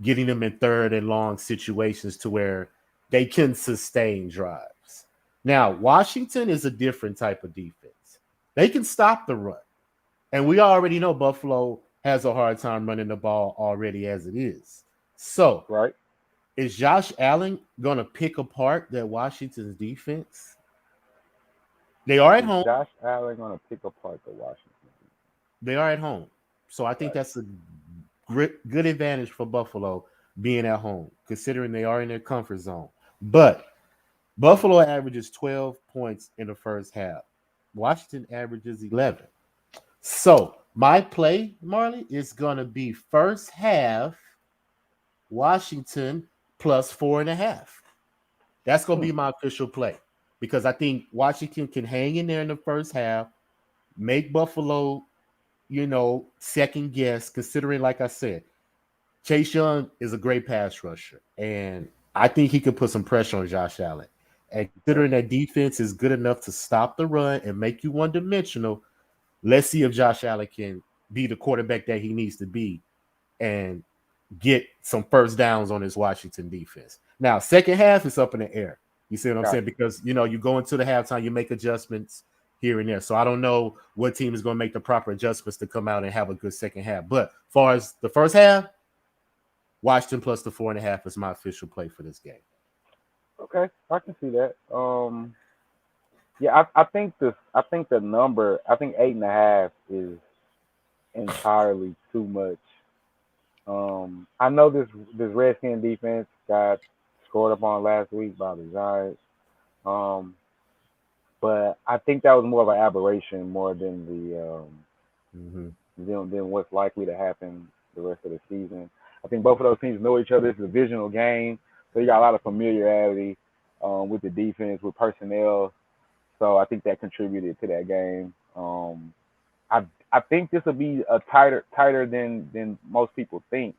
getting them in 3rd and long situations to where they can sustain drives. Now, Washington is a different type of defense. They can stop the run. And we already know Buffalo has a hard time running the ball already as it is. So, right. Is Josh Allen going to pick apart that Washington's defense? They are at home. Josh Allen going to pick apart the Washington defense? They are at home. So I think that's a good advantage for Buffalo being at home, considering they are in their comfort zone. But Buffalo averages 12 points in the first half. Washington averages 11. So my play, Marley, is going to be first half Washington plus 4.5. That's going to be my official play because I think Washington can hang in there in the first half, make Buffalo, second guess, considering, like I said, Chase Young is a great pass rusher, and I think he could put some pressure on Josh Allen. And considering that defense is good enough to stop the run and make you one-dimensional, let's see if Josh Allen can be the quarterback that he needs to be and get some first downs on his Washington defense. Now, second half is up in the air. You see what I'm saying? Because, you go into the halftime, you make adjustments here and there. So I don't know what team is going to make the proper adjustments to come out and have a good second half. But as far as the first half, Washington plus the 4.5 is my official play for this game. Okay, I can see that. Yeah, I think the number, I think 8.5 is entirely too much. I know this Redskin defense got scored upon last week by the Giants. But I think that was more of an aberration more than than what's likely to happen the rest of the season. I think both of those teams know each other. It's a divisional game, so you got a lot of familiarity with the defense, with personnel. So I think that contributed to that game. I think this will be a tighter than most people think.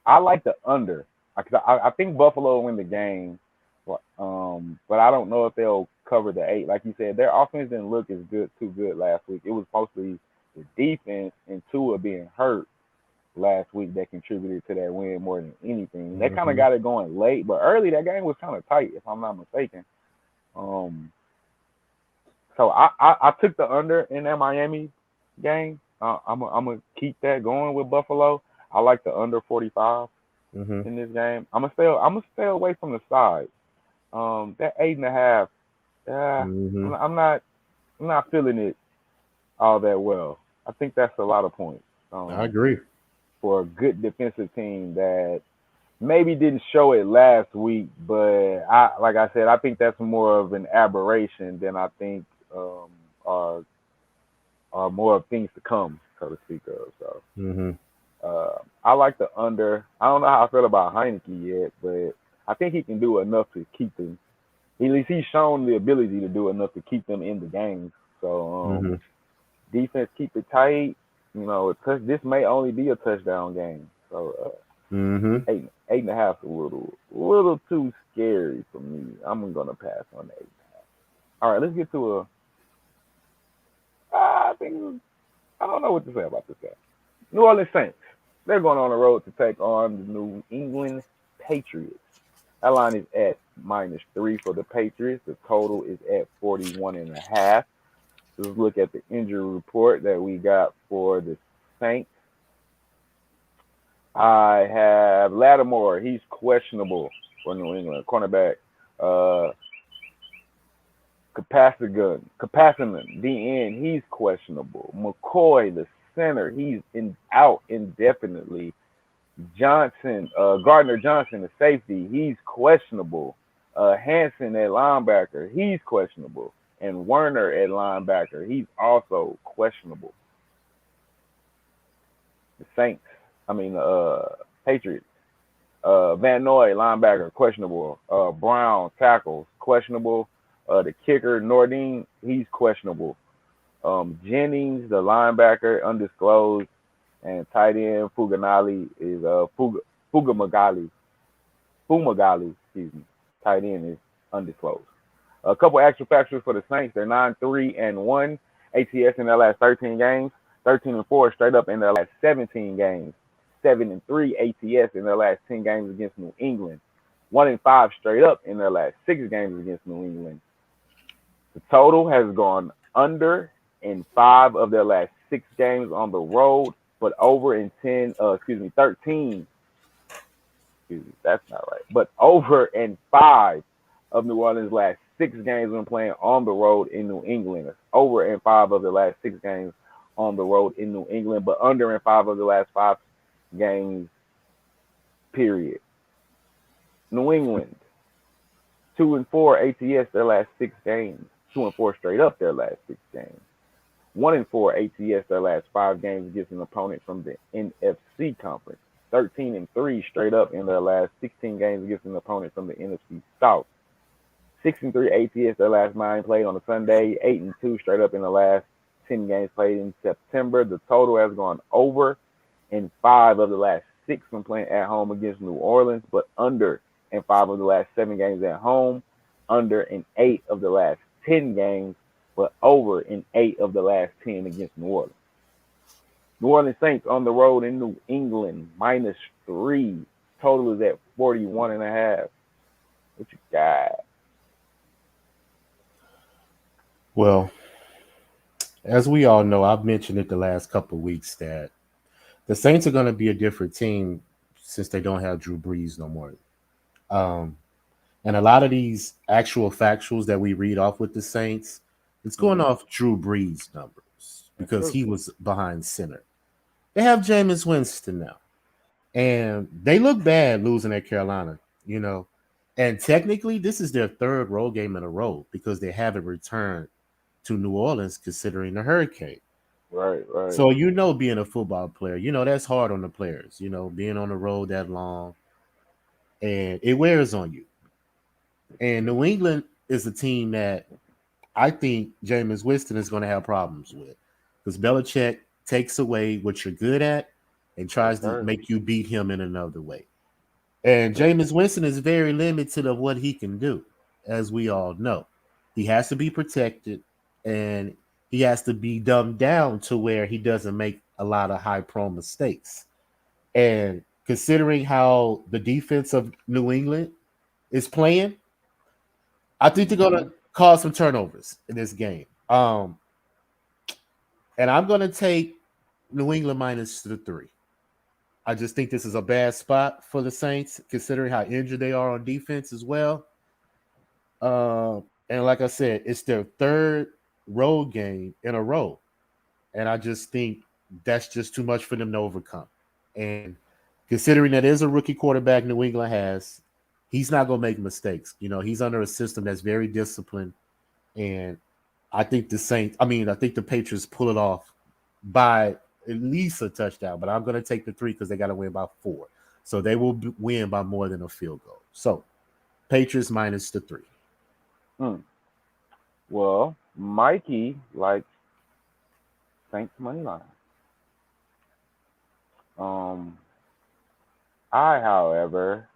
I like the under. I think Buffalo will win the game, but I don't know if they'll cover the 8. Like you said, their offense didn't look too good last week. It was mostly the defense and Tua being hurt last week that contributed to that win more than anything. They kind of got it going late, but early that game was kind of tight, if I'm not mistaken. So I took the under in that Miami game. I'm gonna keep that going with Buffalo. I like the under 45 in this game. I'm gonna stay away from the side. That 8.5. I'm not feeling it all that well. I think that's a lot of points. I agree. For a good defensive team that maybe didn't show it last week, but like I said, I think that's more of an aberration than I think are more of things to come, so to speak of. So I like the under. I don't know how I feel about Heineke yet, but I think he can do enough to keep them. At least he's shown the ability to do enough to keep them in the game. So defense, keep it tight. This may only be a touchdown game. So 8.5 is a little too scary for me. I'm gonna pass on the 8.5. All right, let's get to I don't know what to say about this game. New Orleans Saints. They're going on the road to take on the New England Patriots. That line is at -3 for the Patriots. The total is at 41.5. Let's look at the injury report that we got for the Saints. I have Lattimore. He's questionable for New England. Cornerback. Capaciman, the end, he's questionable. McCoy, the center, he's out indefinitely. Gardner Johnson, the safety, he's questionable. Hanson at linebacker, he's questionable. And Werner at linebacker, he's also questionable. The Patriots. Van Noy, linebacker, questionable. Brown, tackles, questionable. The kicker, Nordine, he's questionable. Jennings, the linebacker, undisclosed. And tight end, Fumagalli is Fumagalli, excuse me. Tight end is undisclosed. A couple extra factors for the Saints. They're 9-3-1 ATS in their last 13 games. 13-4 straight up in their last 17 games. 7-3 ATS in their last 10 games against New England. 1-5 straight up in their last 6 games against New England. The total has gone under in 5 of their last 6 games on the road, but over in 13. That's not right. But over in 5 of New Orleans' last 6 games when playing on the road in New England. Over in 5 of the last 6 games on the road in New England, but under in 5 of the last 5 games, period. New England. 2-4 ATS their last 6 games. 2-4 straight up their last 6 games. 1-4 ATS their last 5 games against an opponent from the NFC conference. 13-3 straight up in their last 16 games against an opponent from the NFC South. 6-3 ATS their last 9 played on a Sunday. 8-2 straight up in the last 10 games played in September. The total has gone over in 5 of the last 6 when playing at home against New Orleans, but under in 5 of the last 7 games at home, under in 8 of the last 10 games, but over in 8 of the last 10 against New Orleans. New Orleans Saints on the road in New England, -3. Total is at 41.5. What you got? Well, as we all know, I've mentioned it the last couple of weeks that the Saints are going to be a different team since they don't have Drew Brees no more. And a lot of these actual factuals that we read off with the Saints, it's going off Drew Brees numbers because he was behind center. They have Jameis Winston now, and they look bad losing at Carolina, And technically, this is their 3rd road game in a row because they haven't returned to New Orleans considering the hurricane. Right. So, being a football player, that's hard on the players, being on the road that long, and it wears on you. And New England is a team that I think Jameis Winston is going to have problems with because Belichick takes away what you're good at and tries to make you beat him in another way. And Jameis Winston is very limited of what he can do, as we all know. He has to be protected, and he has to be dumbed down to where he doesn't make a lot of high-prone mistakes. And considering how the defense of New England is playing, I think they're going to cause some turnovers in this game. And I'm going to take New England -3. I just think this is a bad spot for the Saints, considering how injured they are on defense as well. And like I said, it's their 3rd road game in a row. And I just think that's just too much for them to overcome. And considering that there's a rookie quarterback New England has, he's not going to make mistakes. He's under a system that's very disciplined. And I think the Patriots pull it off by at least a touchdown. But I'm going to take the 3 because they got to win by 4. So they will win by more than a field goal. So Patriots -3. Well, Mikey likes Saints money line. However,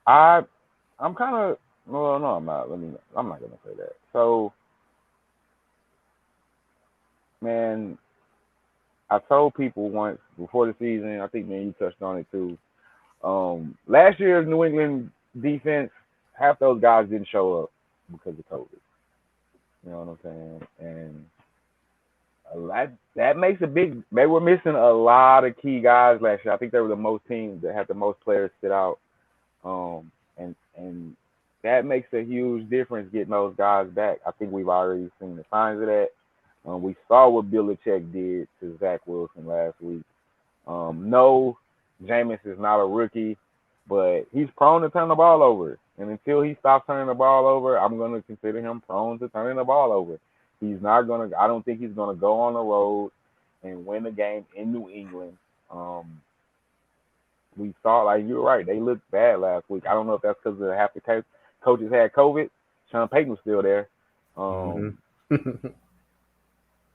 I'm kind of no, I'm not. I'm not gonna say that. So, man, I told people once before the season. I think, man, you touched on it too. Last year's New England defense, half those guys didn't show up because of COVID. You know what I'm saying? And that makes a big. They were missing a lot of key guys last year. I think they were the most teams that had the most players sit out. And that makes a huge difference getting those guys back. I think we've already seen the signs of that. We saw what Belichick did to Zach Wilson last week. No, Jameis is not a rookie, but he's prone to turn the ball over. And until he stops turning the ball over, I'm going to consider him prone to turning the ball over. He's not going to – I don't think he's going to go on the road and win a game in New England. We saw, like, you're right, they looked bad last week. I don't know if that's because half the coaches had COVID. Sean Payton was still there.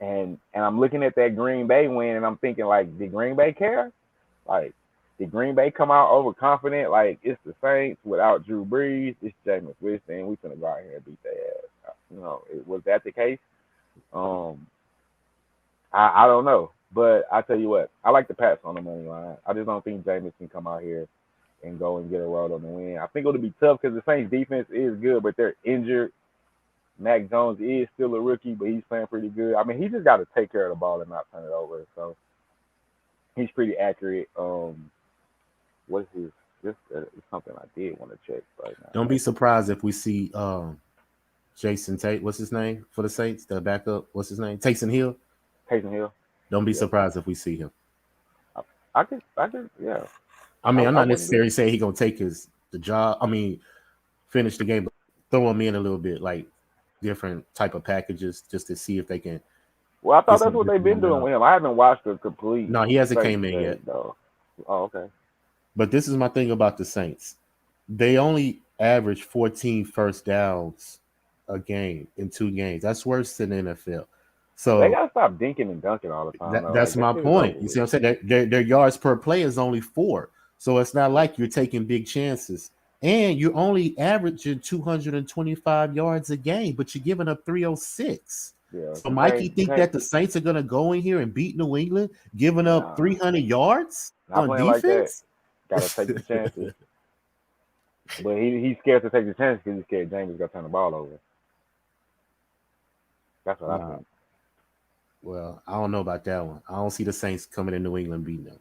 And I'm looking at that Green Bay win, and I'm thinking, like, did Green Bay care? Like, did Green Bay come out overconfident? Like, it's the Saints without Drew Brees. It's Jameis Winston. We finna go out here and beat their ass. Was that the case? I don't know. But I tell you what, I like the Pats on the money line. I just don't think Jameis can come out here and go and get a road on the win. I think it'll be tough because the Saints defense is good, but they're injured. Mac Jones is still a rookie, but he's playing pretty good. I mean, he just got to take care of the ball and not turn it over. So he's pretty accurate. What's his? This is something I did want to check right now. Don't be surprised if we see Jason Tate. What's his name for the Saints? The backup. What's his name? Taysom Hill. Taysom Hill. Don't be surprised if we see him. I could, yeah. I mean, I'm not necessarily saying he's gonna take the job. I mean, finish the game, but throw them in a little bit, like different type of packages, just to see if they can Well, I get thought some that's what they've different been doing momentum. with him. I haven't watched the complete No, he hasn't Saints came in yet. game though. Oh, okay. But this is my thing about the Saints. They only average 14 first downs a game in 2 games. That's worse than the NFL. Well, they So gotta stop dinking and dunking all the time though. that's Like that my shit is over point. You see with. what I'm saying? Their yards per play is only 4. So it's not like you're taking big chances. And you're only averaging 225 yards a game, but you're giving up 306. Yeah, So Mikey the think Saints, that the Saints are gonna go in here and beat New England, giving up nah, 300 yards not on playing like that. defense? Gotta take the chances. But he's scared to take the chances because he's scared James gonna turn the ball over. That's what I Nah, think. well, I don't know about that one. I don't see the Saints coming to New England beating them.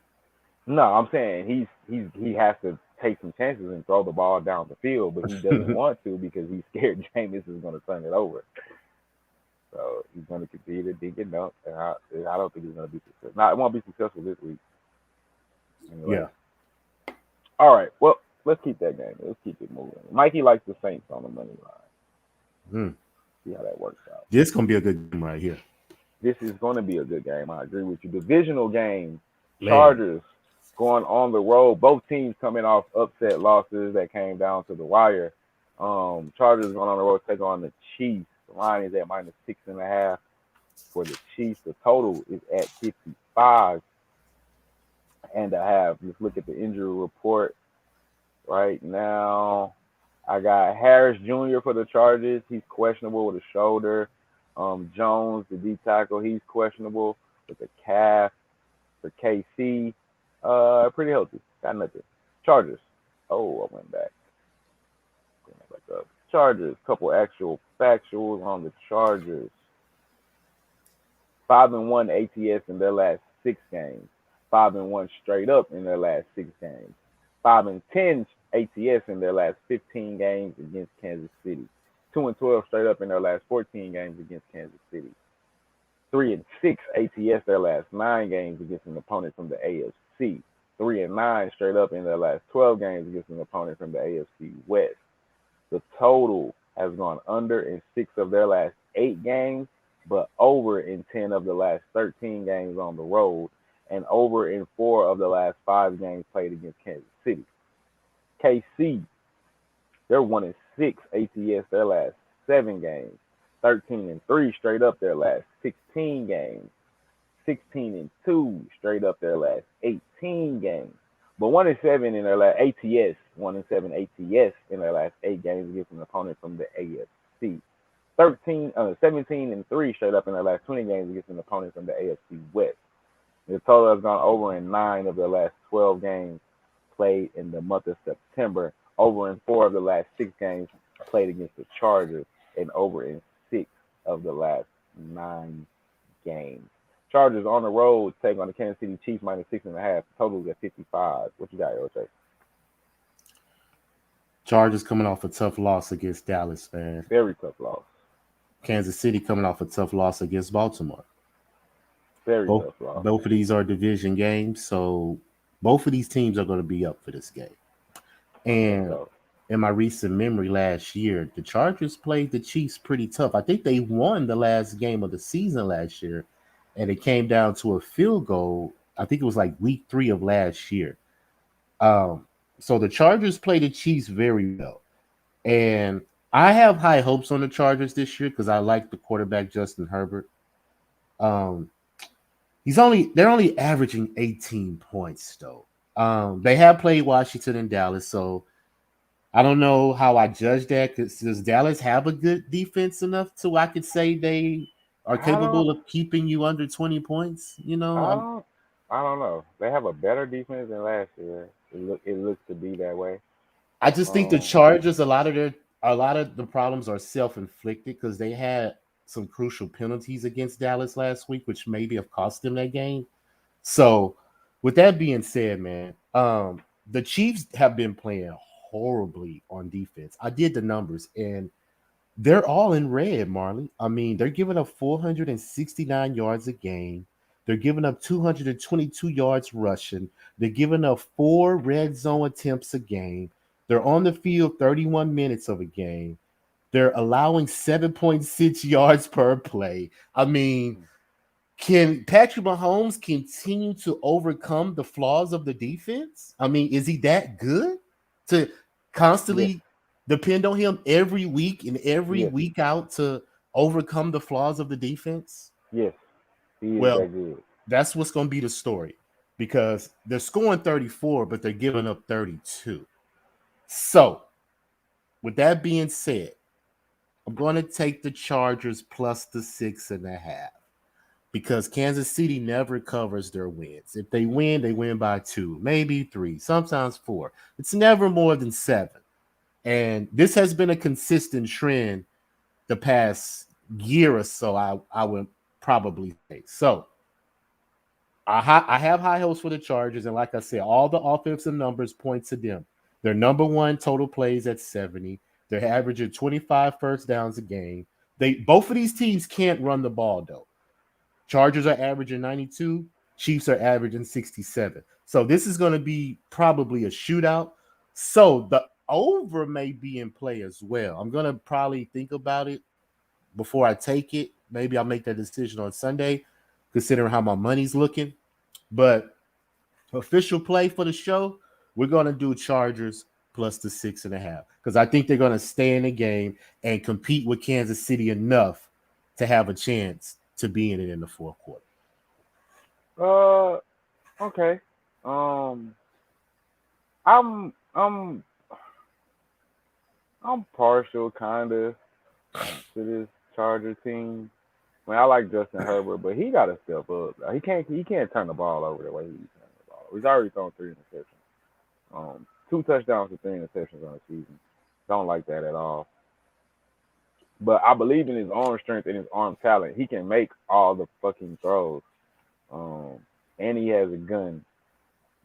No, I'm saying he has to take some chances and throw the ball down the field, but he doesn't want to because he's scared Jameis is going to turn it over. So he's going to continue to dig and dunk, and I don't think he's going to be successful. Now, it won't be successful this week. Anyway. Yeah. All right. Well, let's keep that game. Let's keep it moving. Mikey likes the Saints on the money line. Hmm. See how that works out. This gonna be a good game right here. This is going to be a good game. I agree with you. Divisional game. Man. Chargers going on the road. Both teams coming off upset losses that came down to the wire. Chargers going on the road take on the Chiefs. The line is at -6.5 for the Chiefs. The total is at 55.5. Just look at the injury report right now. I got Harris Jr. for the Chargers. He's questionable with a shoulder. Jones, the D tackle, he's questionable with a calf. For KC, pretty healthy. Got nothing. Chargers. Oh, I went back. Back up. Chargers. Couple actual factuals on the Chargers. 5-1 ATS in their last 6 games. 5-1 straight up in their last 6 games. 5-10 ATS in their last 15 games against Kansas City. 2-12 straight up in their last 14 games against Kansas City. 3-6 ATS their last 9 games against an opponent from the AFC. 3-9 straight up in their last 12 games against an opponent from the AFC West. The total has gone under in 6 of their last 8 games, but over in 10 of the last 13 games on the road, and over in 4 of the last 5 games played against Kansas City. KC, they're 1-6 ATS their last 7 games. 13-3 straight up their last 16 games. 16-2 straight up their last 18 games. But 1-7 in their last ATS, 1-7 ATS in their last 8 games against an opponent from the AFC. 17-3 straight up in their last 20 games against an opponent from the AFC West. The total has gone over in 9 of their last 12 games played in the month of September. Over in 4 of the last 6 games played against the Chargers, and over in 6 of the last 9 games. Chargers on the road take on the Kansas City Chiefs -6.5. Total is at 55. What you got, LJ? Chargers coming off a tough loss against Dallas, man. Very tough loss. Kansas City coming off a tough loss against Baltimore. Very tough loss. Both of these are division games, so both of these teams are going to be up for this game. And in my recent memory last year, the Chargers played the Chiefs pretty tough. I think they won the last game of the season last year, and it came down to a field goal. I think it was like week 3 of last year. So the Chargers played the Chiefs very well. And I have high hopes on the Chargers this year because I like the quarterback, Justin Herbert. They're only averaging 18 points, though. They have played Washington and Dallas, so I don't know how I judge that. Does Dallas have a good defense enough to I could say they are capable of keeping you under 20 points? You know, I don't know. They have a better defense than last year. It looks to be that way. I just think the Chargers, a lot of the problems are self-inflicted because they had some crucial penalties against Dallas last week, which maybe have cost them that game. So, with that being said, man, the Chiefs have been playing horribly on defense. I did the numbers, and they're all in red, Marley. I mean, they're giving up 469 yards a game. They're giving up 222 yards rushing. They're giving up 4 red zone attempts a game. They're on the field 31 minutes of a game. They're allowing 7.6 yards per play. I mean, can Patrick Mahomes continue to overcome the flaws of the defense? I mean, is he that good to constantly depend on him every week and every week out to overcome the flaws of the defense? Yes, he is Well, that good. that's what's going to be the story because they're scoring 34, but they're giving up 32. So, with that being said, I'm going to take the Chargers plus the 6.5 because Kansas City never covers their wins. If they win by 2, maybe 3, sometimes 4. It's never more than 7. And this has been a consistent trend the past year or so, I would probably say. So I have high hopes for the Chargers. And like I said, all the offensive numbers point to them. They're number one total plays at 70. They're averaging 25 first downs a game. Both of these teams can't run the ball, though. Chargers are averaging 92. Chiefs are averaging 67. So this is going to be probably a shootout. So the over may be in play as well. I'm going to probably think about it before I take it. Maybe I'll make that decision on Sunday, considering how my money's looking. But official play for the show, we're going to do Chargers plus the 6.5 because I think they're going to stay in the game and compete with Kansas City enough to have a chance to be in it in the fourth quarter. Okay. I'm partial kind of to this Charger team. I mean, I like Justin Herbert, but he got to step up. He can't turn the ball over the way he's turning the ball. He's already thrown 3 interceptions. 2 touchdowns with 3 interceptions on the season. Don't like that at all. But I believe in his arm strength and his arm talent. He can make all the fucking throws. And he has a gun,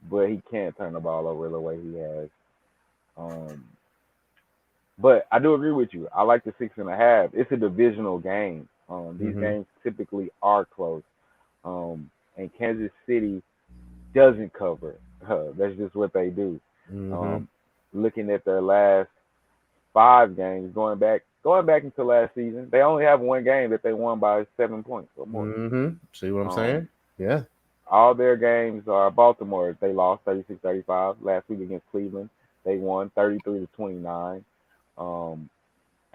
but he can't turn the ball over the way he has. But I do agree with you. I like the 6.5. It's a divisional game. These games typically are close. And Kansas City doesn't cover. That's just what they do. Looking at their last 5 games, going back into last season, they only have one game that they won by 7 points or more. See what I'm saying? Yeah. All their games are Baltimore. They lost 36-35 last week against Cleveland. They won 33-29. I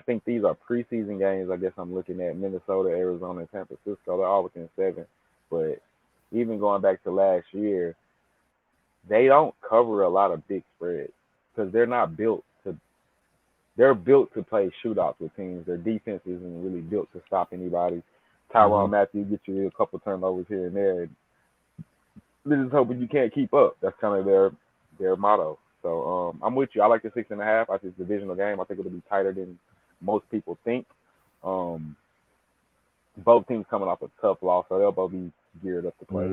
think these are preseason games. I guess I'm looking at Minnesota, Arizona, and San Francisco. They're all within 7. But even going back to last year, they don't cover a lot of big spreads because they're not built to. They're built to play shootouts with teams. Their defense isn't really built to stop anybody. Tyrann Mathieu gets you a couple turnovers here and there. And they're just hoping you can't keep up. That's kind of their motto. So I'm with you. I like the 6.5. I think it's a divisional game. I think it'll be tighter than most people think. Both teams coming off a tough loss, so they'll both be geared up to play.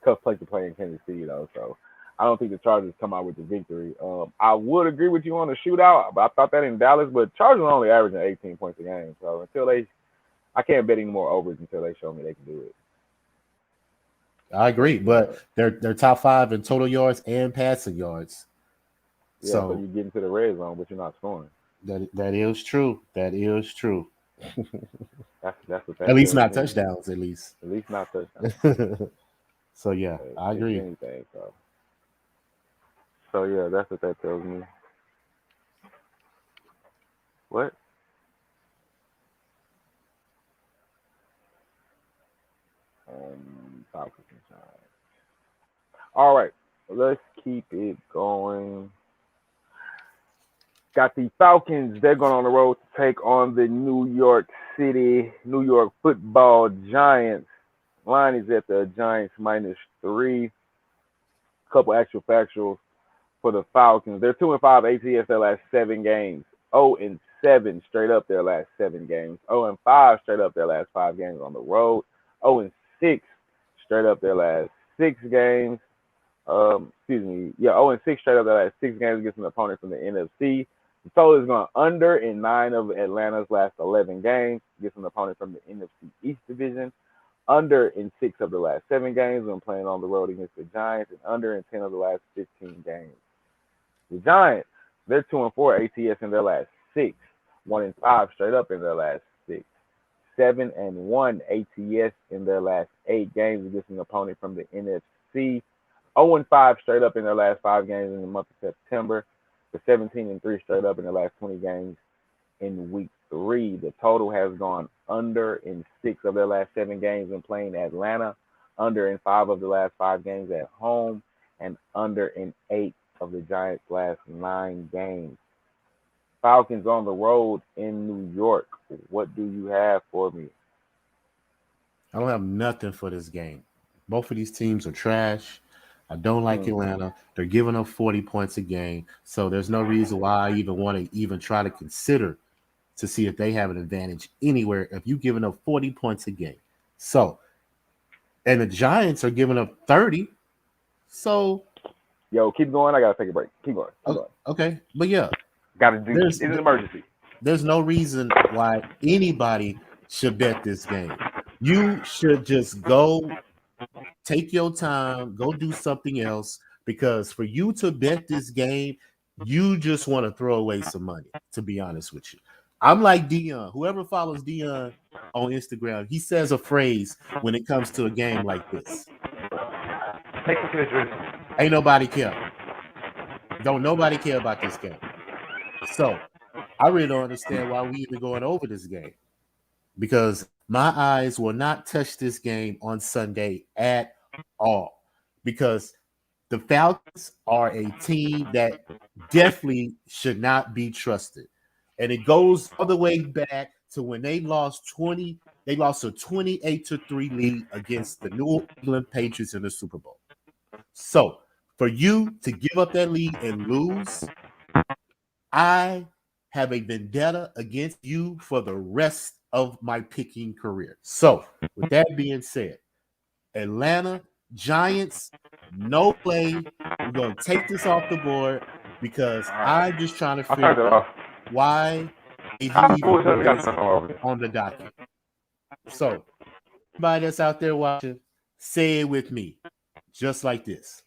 Tough place to play in Kansas City, though. So I don't think the Chargers come out with the victory. I would agree with you on the shootout, but I thought that in Dallas. But Chargers are only averaging 18 points a game. So I can't bet any more overs until they show me they can do it. I agree, but they're top 5 in total yards and passing yards. Yeah, so you get into the red zone, but you're not scoring. That is true. That is true. That's what that at least not me. touchdowns. At least not touchdowns. So yeah, I agree. Anything, so yeah, that's what that tells me. What? Falcons inside. All right, let's keep it going. Got the Falcons. They're going on the road to take on the New York Football Giants. Line is at the Giants -3. Couple actual factuals for the Falcons. They're 2-5 ATS their last 7 games. 0-7 straight up their last 7 games. 0-5 straight up their last 5 games on the road. 0-6 straight up their last 6 games. 0-6 straight up their last 6 games against an opponent from the NFC. The total is going under in 9 of Atlanta's last 11 games against an opponent from the NFC East Division. Under in 6 of the last 7 games when playing on the road against the Giants, and under in 10 of the last 15 games. The Giants They're 2-4 ATS in their last 6. 1-5 straight up in their last 6. 7-1 ATS in their last 8 games against an opponent from the NFC. 0-5 straight up in their last 5 games in the month of September. The 17-3 straight up in the last 20 games in week 3. The total has gone under in 6 of their last 7 games in playing Atlanta, under in 5 of the last 5 games at home, and under in 8 of the Giants' last 9 games. Falcons on the road in New York. What do you have for me? I don't have nothing for this game. Both of these teams are trash. I don't like Atlanta. They're giving up 40 points a game. So there's no reason why I even want to even try to consider to see if they have an advantage anywhere if you're giving up 40 points a game. So, and the Giants are giving up 30. So, yo, keep going. I got to take a break. Keep going. Keep going. Okay. But yeah. Got to do it. It's an emergency. There's no reason why anybody should bet this game. You should just go take your time, go do something else, because for you to bet this game, you just want to throw away some money, to be honest with you. I'm like Dion. Whoever follows Dion on Instagram, he says a phrase when it comes to a game like this. Ain't nobody care. Don't nobody care about this game. So I really don't understand why we even going over this game, because my eyes will not touch this game on Sunday at all, because the Falcons are a team that definitely should not be trusted. And it goes all the way back to when they lost a 28-3 lead against the New England Patriots in the Super Bowl. So for you to give up that lead and lose, I have a vendetta against you for the rest of my picking career. So with that being said, Atlanta Giants, no play. We're going to take this off the board because I'm just trying to figure out why did you even put this on the docket. So everybody that's out there watching, say it with me, just like this.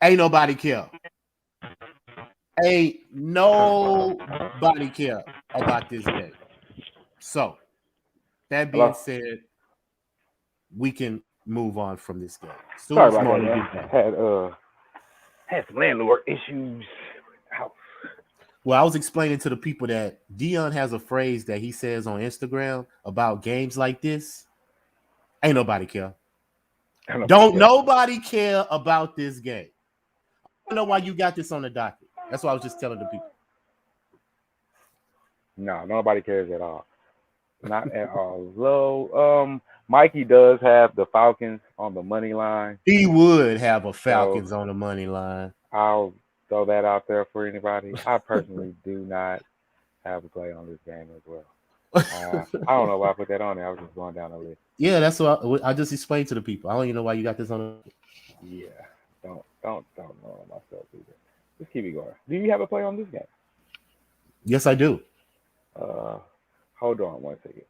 Ain't nobody care. Ain't nobody care about this game. So that being said, we can move on from this game. Sorry about that. Had some landlord issues. Well, I was explaining to the people that Dion has a phrase that he says on Instagram about games like this. Ain't nobody care. Don't nobody care about this game. I don't know why you got this on the docket. That's what I was just telling the people. No, nobody cares at all. Not at all. Though Mikey does have the Falcons on the money line. He would have a Falcons on the money line. I'll throw that out there for anybody. I personally do not have a play on this game as well. I don't know why I put that on there. I was just going down the list. Yeah, that's what I just explained to the people. I don't even know why you got this on. Yeah, don't know myself either. Just keep it going. Do you have a play on this game? Yes, I do. Hold on 1 second.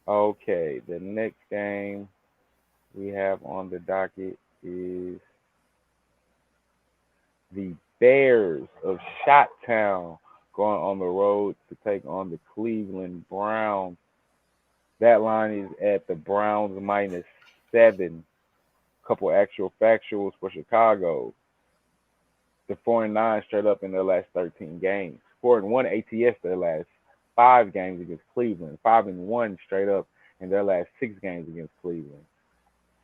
Okay, the next game we have on the docket is the Bears of Shottown going on the road to take on the Cleveland Browns. That line is at the Browns -7. Couple actual factuals for Chicago. The 4-9 straight up in their last 13 games. 4-1 ATS their last 5 games against Cleveland. 5-1 straight up in their last 6 games against Cleveland.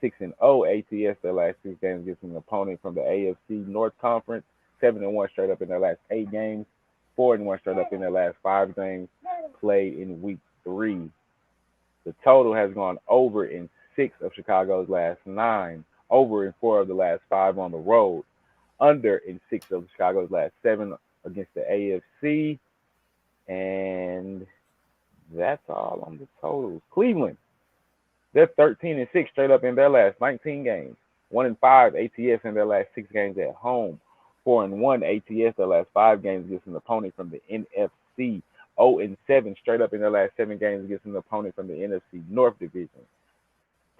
6-0 ATS their last 6 games against an opponent from the AFC North Conference. 7-1 straight up in their last 8 games. 4-1 straight up in their last 5 games played in week 3. The total has gone over in 6 of Chicago's last 9, over in 4 of the last 5 on the road, under in 6 of Chicago's last 7 against the AFC, and that's all on the totals. Cleveland, they're 13-6 straight up in their last 19 games. 1-5 ATS in their last 6 games at home. 4-1 ATS their last 5 games against an opponent from the NFC. 0-7 straight up in their last 7 games against an opponent from the NFC North Division.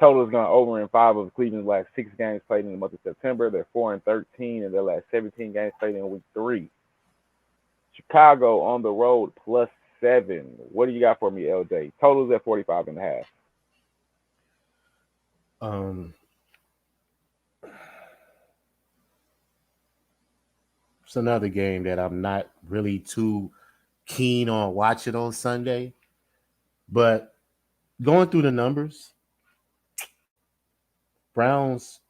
Total has gone over in 5 of Cleveland's last 6 games played in the month of September. They're 4-13 in their last 17 games played in week 3. Chicago on the road +7. What do you got for me, LJ? Total's at 45.5. It's another game that I'm not really too keen on watching on Sunday, but going through the numbers, Browns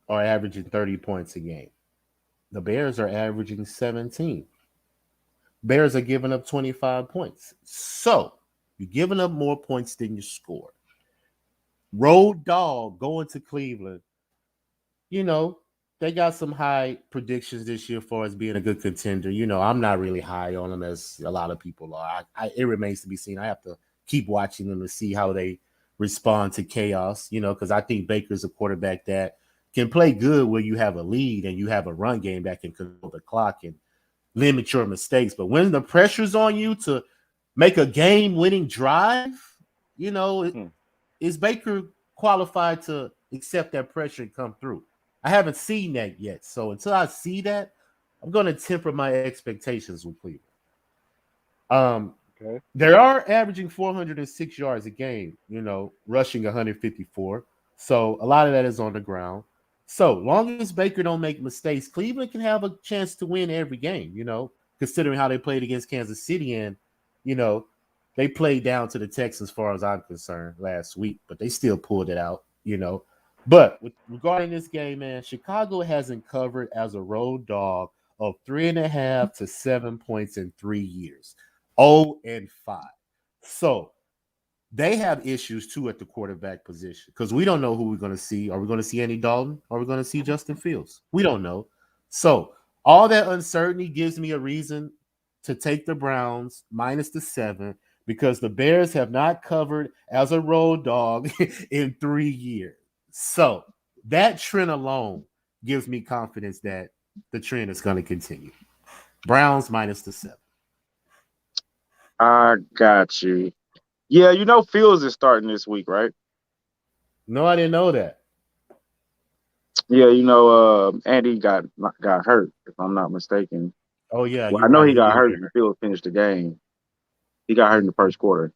are averaging 30 points a game. The Bears are averaging 17. Bears are giving up 25 points. So you're giving up more points than you score. Road dog going to Cleveland. You know, they got some high predictions this year for us being a good contender. You know, I'm not really high on them as a lot of people are. It remains to be seen. I have to keep watching them to see how they respond to chaos, you know, because I think Baker's a quarterback that can play good where you have a lead and you have a run game that can control the clock and limit your mistakes. But when the pressure's on you to make a game-winning drive, you know, is Baker qualified to accept that pressure and come through? I haven't seen that yet. So until I see that, I'm going to temper my expectations with Cleveland. Okay. They are averaging 406 yards a game, you know, rushing 154. So a lot of that is on the ground. So long as Baker don't make mistakes, Cleveland can have a chance to win every game, you know, considering how they played against Kansas City. And, you know, they played down to the Texans as far as I'm concerned last week, but they still pulled it out, you know. But regarding this game, man, Chicago hasn't covered as a road dog of 3.5 to 7 points in 3 years. 0-5. So they have issues too at the quarterback position because we don't know who we're going to see. Are we going to see Andy Dalton? Or are we going to see Justin Fields? We don't know. So all that uncertainty gives me a reason to take the Browns minus the 7 because the Bears have not covered as a road dog in 3 years. So that trend alone gives me confidence that the trend is going to continue. Browns minus the 7. I got you. Yeah, you know Fields is starting this week, right? No, I didn't know that. Yeah, you know Andy got hurt, if I'm not mistaken. Oh, yeah, Well, you're I know right. he got did hurt get and Fields finished the game. He got hurt in the first quarter.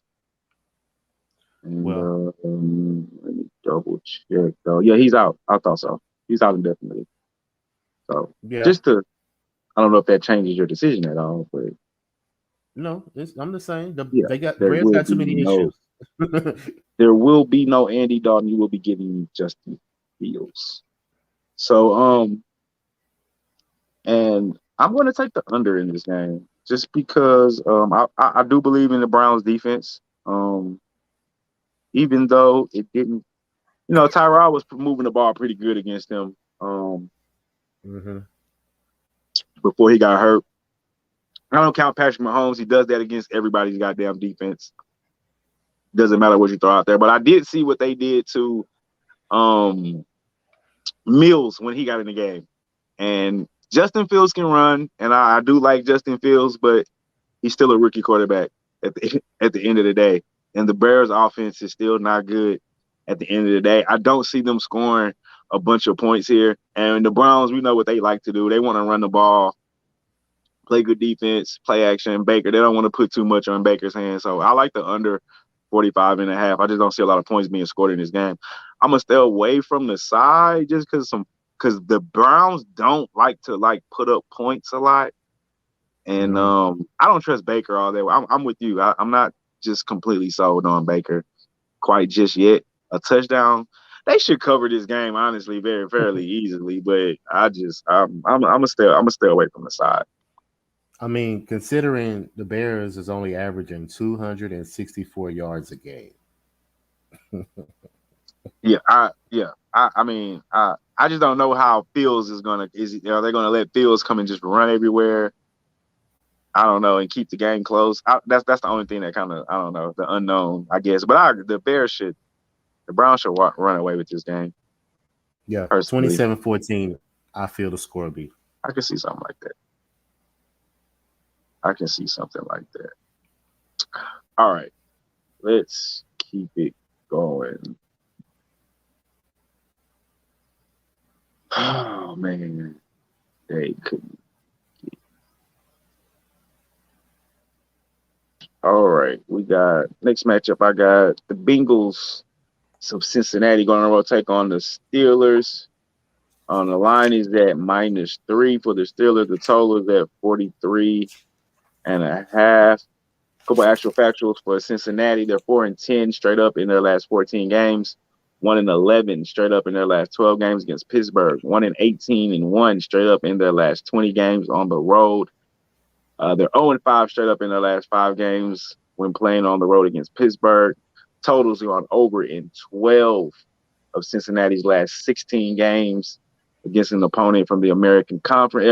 And Well, let me double check though. Yeah, he's out. I thought so. He's out indefinitely. So yeah. I don't know if that changes your decision at all, but No, I'm the same. yeah, The there Bears will got too be many no issues. there will be no Andy Dalton. You will be getting Justin Fields. So and I'm going to take the under in this game just because I do believe in the Browns defense. Even though it didn't, you know, Tyrod was moving the ball pretty good against them before he got hurt. I don't count Patrick Mahomes. He does that against everybody's goddamn defense. Doesn't matter what you throw out there. But I did see what they did to Mills when he got in the game. And Justin Fields can run, and I do like Justin Fields, but he's still a rookie quarterback at the end of the day. And the Bears' offense is still not good at the end of the day. I don't see them scoring a bunch of points here. And the Browns, we know what they like to do. They want to run the ball, play good defense, play action. Baker, they don't want to put too much on Baker's hands. So I like the under 45.5. I just don't see a lot of points being scored in this game. I'm going to stay away from the side just because the Browns don't like to put up points a lot. And I don't trust Baker all that. I'm with you. I'm not just completely sold on Baker quite just yet. A touchdown, they should cover this game honestly, very fairly easily. But I'm gonna stay away from the side. I mean, considering the Bears is only averaging 264 yards a game. I just don't know how Fields is gonna. Are they gonna let Fields come and just run everywhere? I don't know, and keep the game close. That's the only thing that kind of, I don't know, the unknown, I guess. But the Browns should run away with this game. Yeah, personally. 27-14, I feel the score will be. I could see something like that. I can see something like that. All right, let's keep it going. Oh man, they couldn't. All right, we got next matchup. I got the Bengals of Cincinnati going to take on the Steelers. On the line is at -3 for the Steelers. The total is at 43.5. Couple actual factuals for Cincinnati. They're 4-10 straight up in their last 14 games. 1-11 straight up in their last 12 games against Pittsburgh. 1-18-1 straight up in their last 20 games on the road. They're 0-5 straight up in their last 5 games when playing on the road against Pittsburgh. Totals gone over in 12 of Cincinnati's last 16 games against an opponent from the American Conference,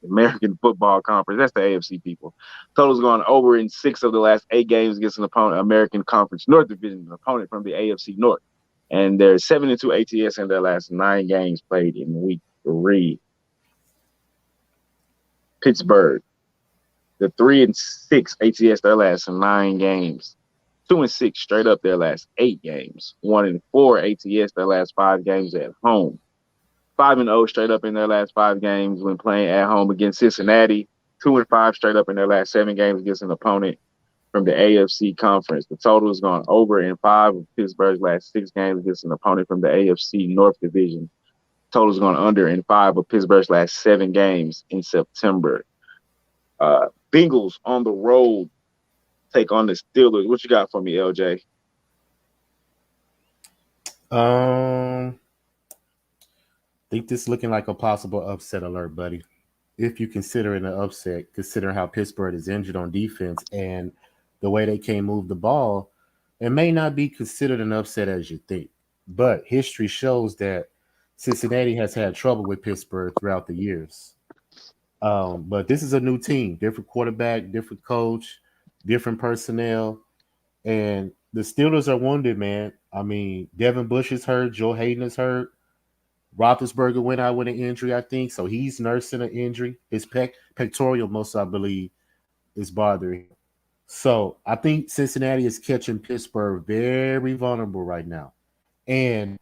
American Football Conference. That's the AFC people. Totals gone over in 6 of the last 8 games against an opponent, American Conference North Division, an opponent from the AFC North. And they're 7-2 ATS in their last 9 games played in week 3. Pittsburgh, the 3-6 ATS their last 9 games. 2-6 straight up their last 8 games. 1-4 ATS their last 5 games at home. 5-0 straight up in their last 5 games when playing at home against Cincinnati. 2-5 straight up in their last 7 games against an opponent from the AFC Conference. The total has gone over in 5 of Pittsburgh's last 6 games against an opponent from the AFC North Division. Total has gone under in 5 of Pittsburgh's last 7 games in September. Bengals on the road take on the Steelers. What you got for me, LJ? Think this is looking like a possible upset alert, buddy. If you consider it an upset, considering how Pittsburgh is injured on defense and the way they can't move the ball, it may not be considered an upset as you think. But history shows that Cincinnati has had trouble with Pittsburgh throughout the years. But this is a new team, different quarterback, different coach, different personnel. And the Steelers are wounded, man. I mean, Devin Bush is hurt. Joe Hayden is hurt. Roethlisberger went out with an injury, I think. So he's nursing an injury. His pectoral muscle, I believe, is bothering him. So I think Cincinnati is catching Pittsburgh very vulnerable right now. And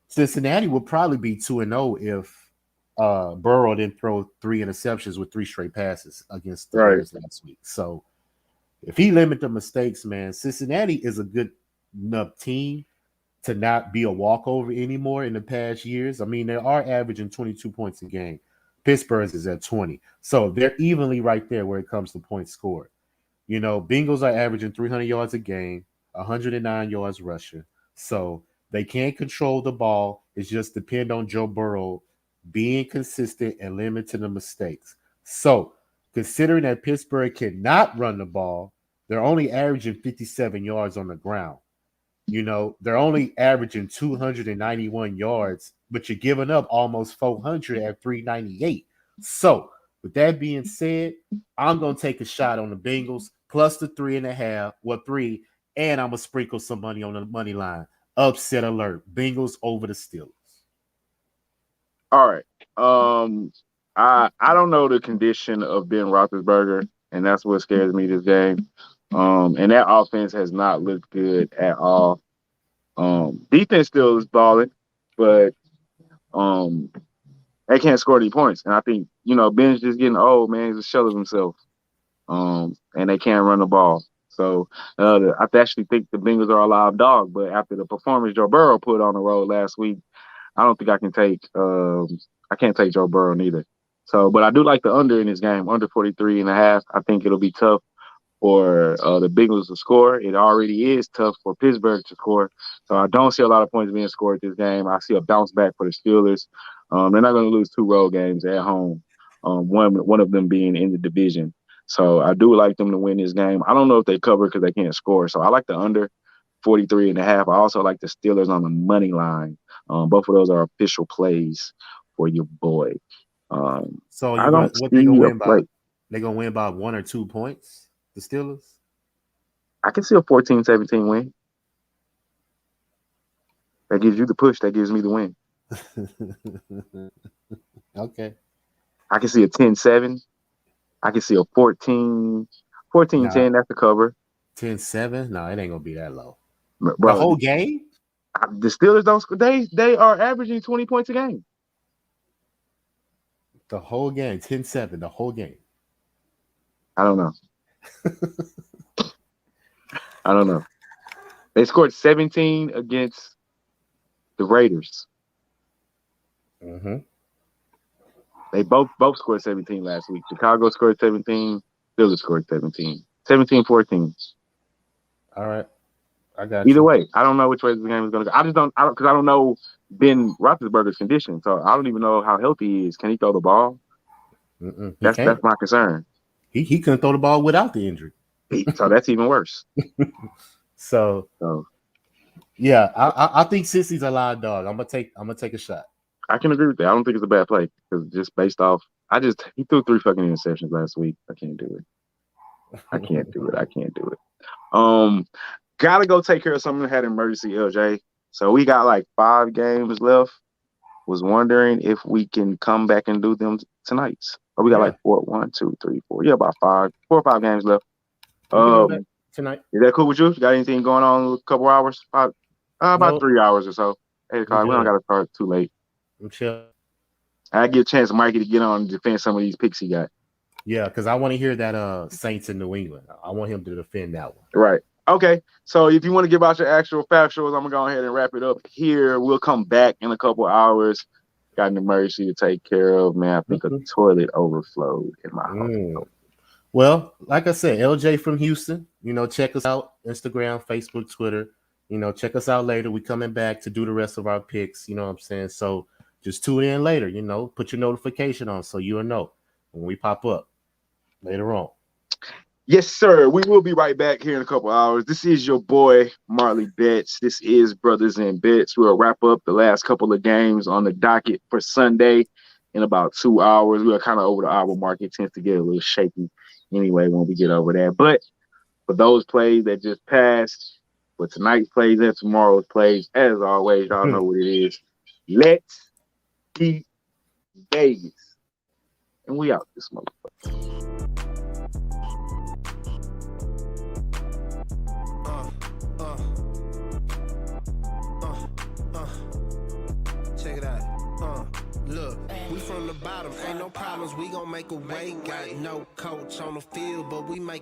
Cincinnati will probably be 2-0 if Burrow didn't throw 3 interceptions with 3 straight passes against the Bears last week. So if he limit the mistakes, man, Cincinnati is a good enough team to not be a walkover anymore in the past years. I mean, they are averaging 22 points a game. Pittsburgh is at 20. So they're evenly right there where it comes to points scored. You know, Bengals are averaging 300 yards a game, 109 yards rushing. So they can't control the ball. It's just depend on Joe Burrow being consistent and limiting the mistakes. So considering that Pittsburgh cannot run the ball, they're only averaging 57 yards on the ground. You know, they're only averaging 291 yards, but you're giving up almost 400 at 398. So, with that being said, I'm going to take a shot on the Bengals plus the 3.5, 3, and I'm going to sprinkle some money on the money line. Upset alert. Bengals over the Steelers. All right. I don't know the condition of Ben Roethlisberger, and that's what scares me this game. And that offense has not looked good at all. Defense still is balling, but they can't score any points. And I think, Ben's just getting old, man. He's a shell of himself. And they can't run the ball. So I actually think the Bengals are a live dog, but after the performance Joe Burrow put on the road last week, I don't think I can take I can't take Joe Burrow neither. So, but I do like the under in this game, under 43.5. I think it'll be tough for the Bengals to score. It already is tough for Pittsburgh to score. So I don't see a lot of points being scored this game. I see a bounce back for the Steelers. They're not going to lose 2 road games at home, one of them being in the division. So I do like them to win this game. I don't know if they cover because they can't score. So I like the under 43.5. I also like the Steelers on the money line. Both of those are official plays for your boy. So I don't what they gonna win by? play. They gonna win by 1 or 2 points? The Steelers? I can see a 14-17 win. That gives you the push. That gives me the win. Okay. I can see a 10-7. I can see a 14-10. That's the cover. 10-7? No, it ain't gonna be that low. Bro, the whole game? The Steelers don't score. They are averaging 20 points a game. The whole game, 10-7, the whole game. I don't know. I don't know. They scored 17 against the Raiders. Mm-hmm. They both scored 17 last week. Chicago scored 17. Steelers scored 17. 17-14. All right. I got Either you. way, I don't know which way the game is going to go. Because I don't know Ben Roethlisberger's condition. So I don't even know how healthy he is. Can he throw the ball? That's my concern. He couldn't throw the ball without the injury. So that's even worse. So yeah, I think Sissy's a live dog. I'm gonna take a shot. I can agree with that. I don't think it's a bad play because just based off, he threw 3 fucking interceptions last week. I can't do it. I can't do it. Gotta go take care of something that had emergency, LJ. So we got like 5 games left. Was wondering if we can come back and do them tonight. Oh, we got like 4, 1, 2, 3, 4. Yeah, about 4 or 5 games left. Tonight. Is that cool with you? Got anything going on in a couple hours? About 3 hours or so. 8 o'clock. We don't got to start too late. I'm chill. I give a chance to Mikey to get on and defend some of these picks he got. Yeah, because I want to hear that Saints in New England. I want him to defend that one. Right. Okay. So if you want to give out your actual factuals, I'm gonna go ahead and wrap it up here. We'll come back in a couple hours. Got an emergency to take care of, man. I think a toilet overflowed in my house. Well, like I said, LJ from Houston. Check us out. Instagram, Facebook, Twitter. Check us out later. We coming back to do the rest of our picks. You know what I'm saying? So just tune in later. Put your notification on so you'll know when we pop up later on. Yes, sir. We will be right back here in a couple hours. This is your boy, Marley Betts. This is Brothers in Bets. We'll wrap up the last couple of games on the docket for Sunday in about 2 hours. We are kind of over the hour mark. It tends to get a little shaky anyway when we get over there. But for those plays that just passed, for tonight's plays and tomorrow's plays, as always, y'all know what it is. Let's beat Vegas. And we out this motherfucker. Check it out. Look, we from the bottom, ain't no problems. We gon' make a way. Got no coach on the field, but we make